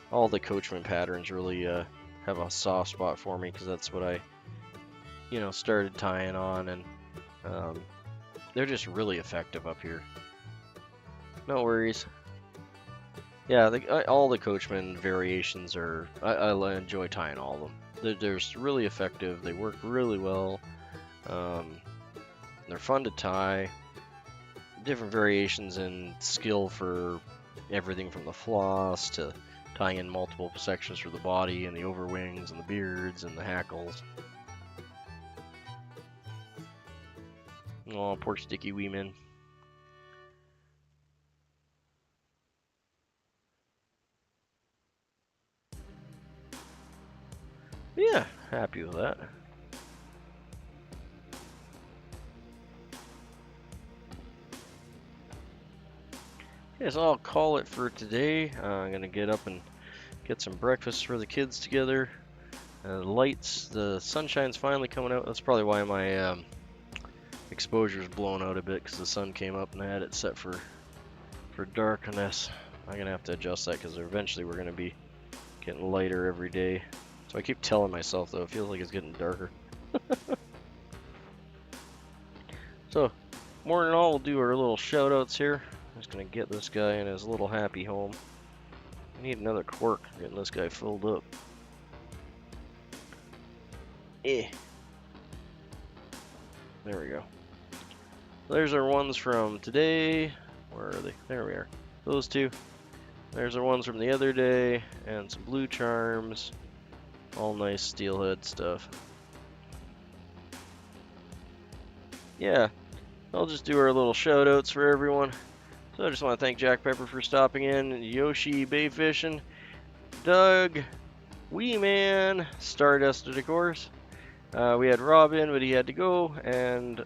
all the Coachman patterns. Really have a soft spot for me because that's what I, started tying on, and they're just really effective up here. No worries. Yeah, all the Coachman variations are. I enjoy tying all of them. They're really effective. They work really well. They're fun to tie. Different variations in skill for everything from the floss to tying in multiple sections for the body and the overwings and the beards and the hackles. Oh, poor sticky Weeman. Yeah, happy with that. Okay, so I'll call it for today. I'm gonna get up and get some breakfast for the kids together. Lights, the sunshine's finally coming out. That's probably why my exposure's blown out a bit, because the sun came up and I had it set for darkness. I'm gonna have to adjust that because eventually we're gonna be getting lighter every day. So I keep telling myself though, it feels like it's getting darker. So, more than all, we'll do our little shout outs here. I'm just gonna get this guy in his little happy home. I need another quirk, getting this guy filled up. There we go. There's our ones from today. Where are they? There we are. Those two. There's our ones from the other day, and some blue charms. All nice steelhead stuff. Yeah, I'll just do our little shout outs for everyone. So I just want to thank Jack Pepper for stopping in, Yoshi Bay Fishing, Doug, Wee Man, Stardusted of course. We had Robin, but he had to go, and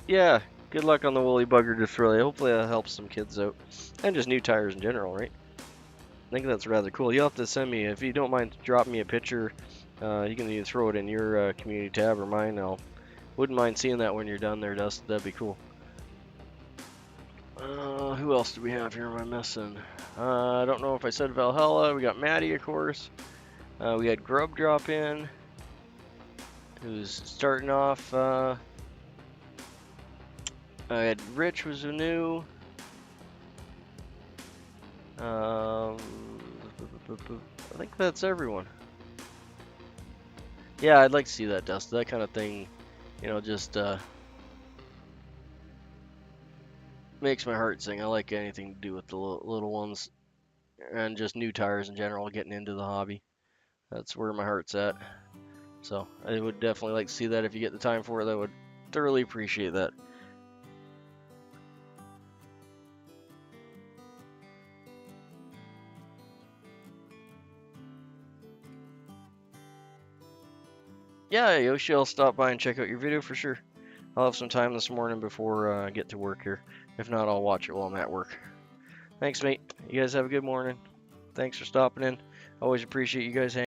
yeah, good luck on the woolly bugger display. Hopefully that helps some kids out, and just new tires in general, right? I think that's rather cool. You'll have to send me, if you don't mind, drop me a picture. You can either throw it in your community tab or mine. Wouldn't mind seeing that when you're done there, Dust. That'd be cool. Who else do we have here? Am I missing? I don't know if I said Valhalla. We got Maddie, of course. We had Grub drop in, who's starting off. I had Rich, was new. I think that's everyone. Yeah, I'd like to see that, Dust. That kind of thing, you know, just makes my heart sing. I like anything to do with the little ones and just new tires in general, getting into the hobby. That's where my heart's at. So I would definitely like to see that if you get the time for it. I would thoroughly appreciate that. Yeah, Yoshi, I'll stop by and check out your video for sure. I'll have some time this morning before I get to work here. If not, I'll watch it while I'm at work. Thanks, mate. You guys have a good morning. Thanks for stopping in. Always appreciate you guys hanging.